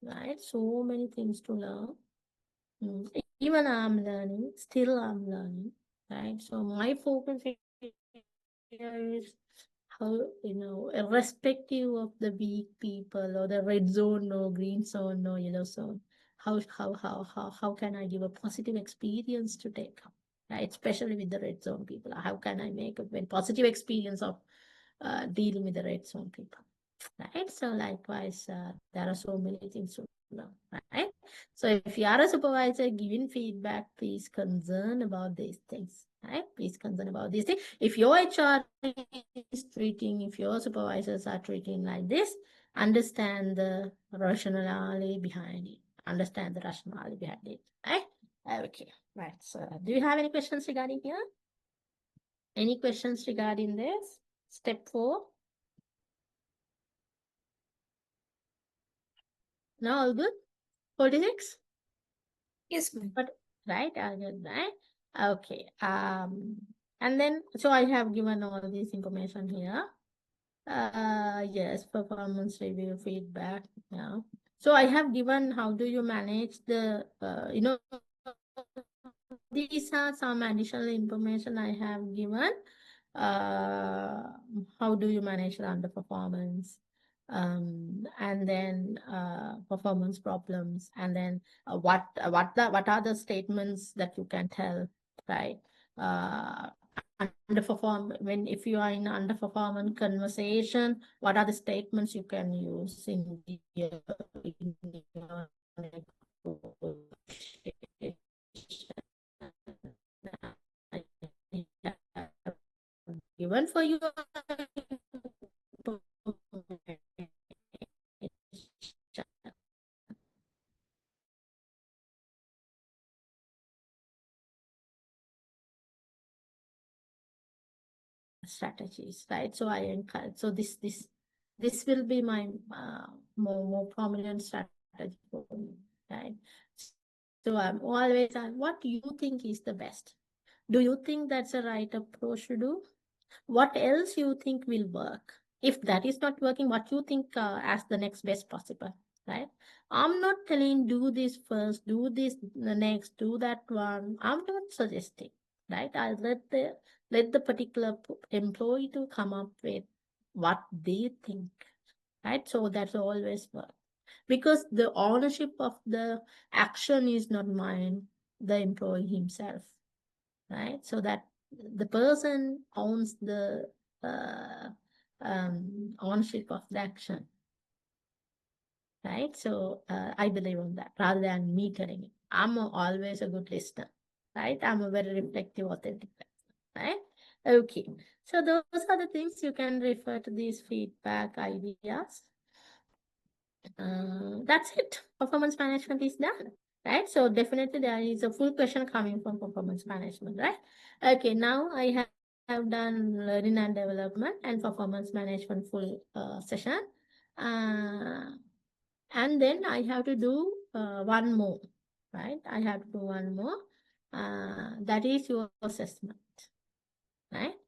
right? So many things to learn. Even I'm learning, still I'm learning, right? So my focus here is how, you know, irrespective of the weak people or the red zone or green zone or yellow zone, how can I give a positive experience to take up, right? Especially with the red zone people. How can I make a very positive experience of dealing with the red zone people, right? So likewise, there are so many things to learn, right? So if you are a supervisor giving feedback, please concern about these things, right? Please concern about these things. If your HR is treating, if your supervisors are treating like this, understand the rationale behind it. Understand the rationale behind it, right? Okay, right. So do you have any questions regarding here? Any questions regarding this? Step 4? No, all good? 46? Yes, ma'am. But right, all good, right? Okay. And then so I have given all this information here. Yes, performance review feedback. Yeah. So I have given how do you manage the you know, these are some additional information I have given. How do you manage the underperformance? And then performance problems, and then what are the statements that you can tell, right? Underperform, when if you are in underperformance conversation, what are the statements you can use in your negotiation? Given for you strategies, right? So I encourage, so this will be my more prominent strategy strategy for me, right? So I'm always asking, what do you think is the best? Do you think that's the right approach to do? What else you think will work? If that is not working, what you think as the next best possible, right? I'm not telling do this first, do this the next, do that one. I'm not suggesting, right? I'll let the particular employee to come up with what they think, right? So that's always work. Because the ownership of the action is not mine, the employee himself, right? So that the person owns the ownership of the action, right? So I believe on that rather than me telling it. I'm always a good listener, right? I'm a very reflective, authentic person, right? Okay, so those are the things you can refer to these feedback ideas. That's it. Performance management is done, right? So definitely there is a full question coming from performance management, right? Okay, now I have done learning and development and performance management full session. And then I have to do one more, right? I have to do one more. That is your assessment, right?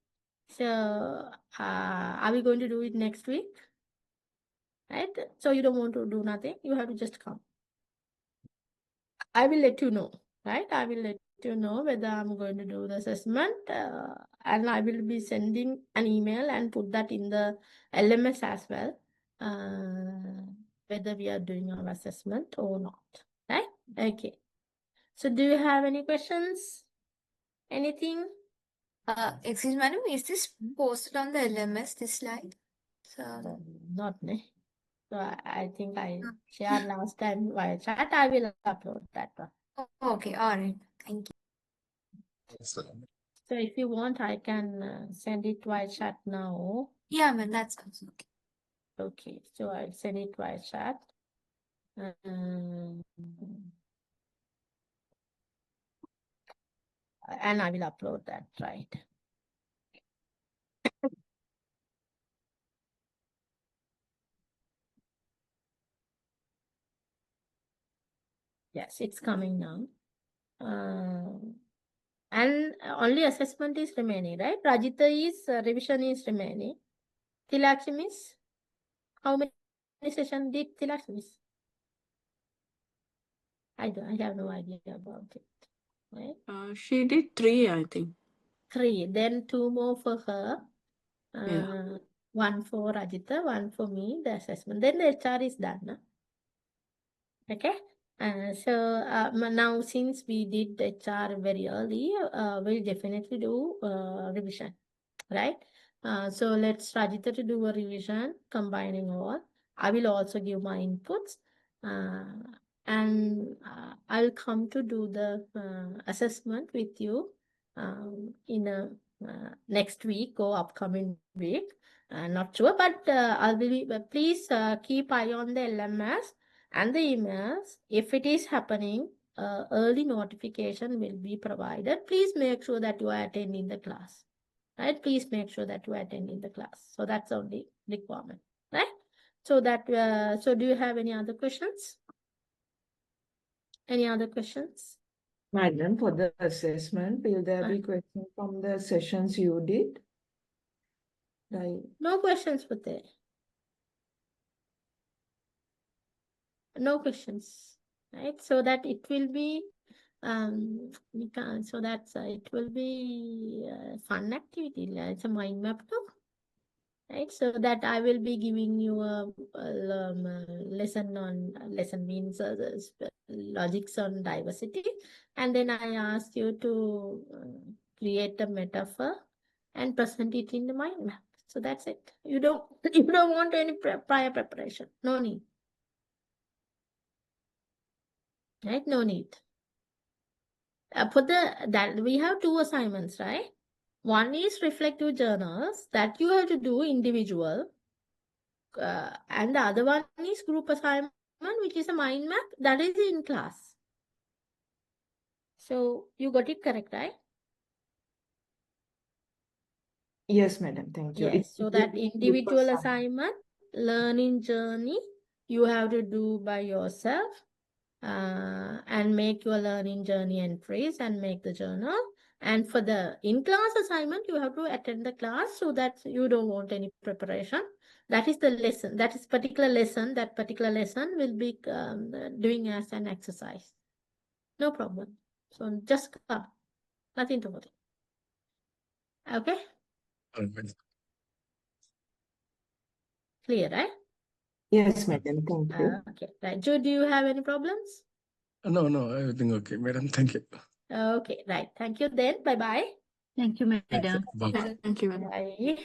So are we going to do it next week? Right? So you don't want to do nothing, you have to just come. I will let you know, right? I will let you know whether I'm going to do the assessment and I will be sending an email and put that in the LMS as well, whether we are doing our assessment or not, right? Okay. So do you have any questions? Anything? Excuse me, madam, is this posted on the LMS, this slide? So, Not me. So I think I shared last time via chat. I will upload that one. okay, all right. Thank you. So if you want, I can send it via chat now. Yeah, ma'am, that's also okay. Okay, so I'll send it via chat. And I will upload that, right? Yes, it's coming now. And only assessment is remaining, right? Rajita is revision is remaining. Tilakshi miss, how many sessions did Tilakshi miss? I have no idea about it. Right? She did 3, I think. 3. Then 2 more for her. Yeah. 1 for Rajita, 1 for me, the assessment. Then the HR is done. No? Okay. So now since we did HR very early, we'll definitely do revision, right? So let's Rajita to do a revision, combining all. I will also give my inputs, and I'll come to do the assessment with you in a next week or upcoming week. Not sure, but I'll be. Please keep eye on the LMS and the emails. If it is happening, early notification will be provided. Please make sure that you are attending the class. Right? Please make sure that you are attending the class. So that's only requirement, right? So that, so do you have any other questions? Any other questions? Madam, for the assessment, will there be questions from the sessions you did? Right. No questions for there. No questions, right? So that it will be, so that's, it will be a fun activity. It's a mind map too. Right, so that I will be giving you a lesson on, lesson means logics on diversity, and then I ask you to create a metaphor and present it in the mind map. So that's it. You don't want any prior preparation. No need. Right? No need. For that we have 2 assignments, right? One is reflective journals that you have to do individual. And the other one is group assignment, which is a mind map that is in class. So you got it correct, right? Yes, madam. Thank you. Yes. So that Group individual assignment. assignment, learning journey, you have to do by yourself and make your learning journey entries and make the journal. And for the in-class assignment, you have to attend the class so that you don't want any preparation. That is the lesson. That is particular lesson. That particular lesson will be doing as an exercise. No problem. So just come. Nothing to worry. Okay? Clear, right? Yes, madam. Thank you. Okay. Right. Jude, do you have any problems? No, everything okay, madam. Thank you. Okay. Right. Thank you then. Bye-bye. Thank you, madam. Bye. Thank you, madam. Bye.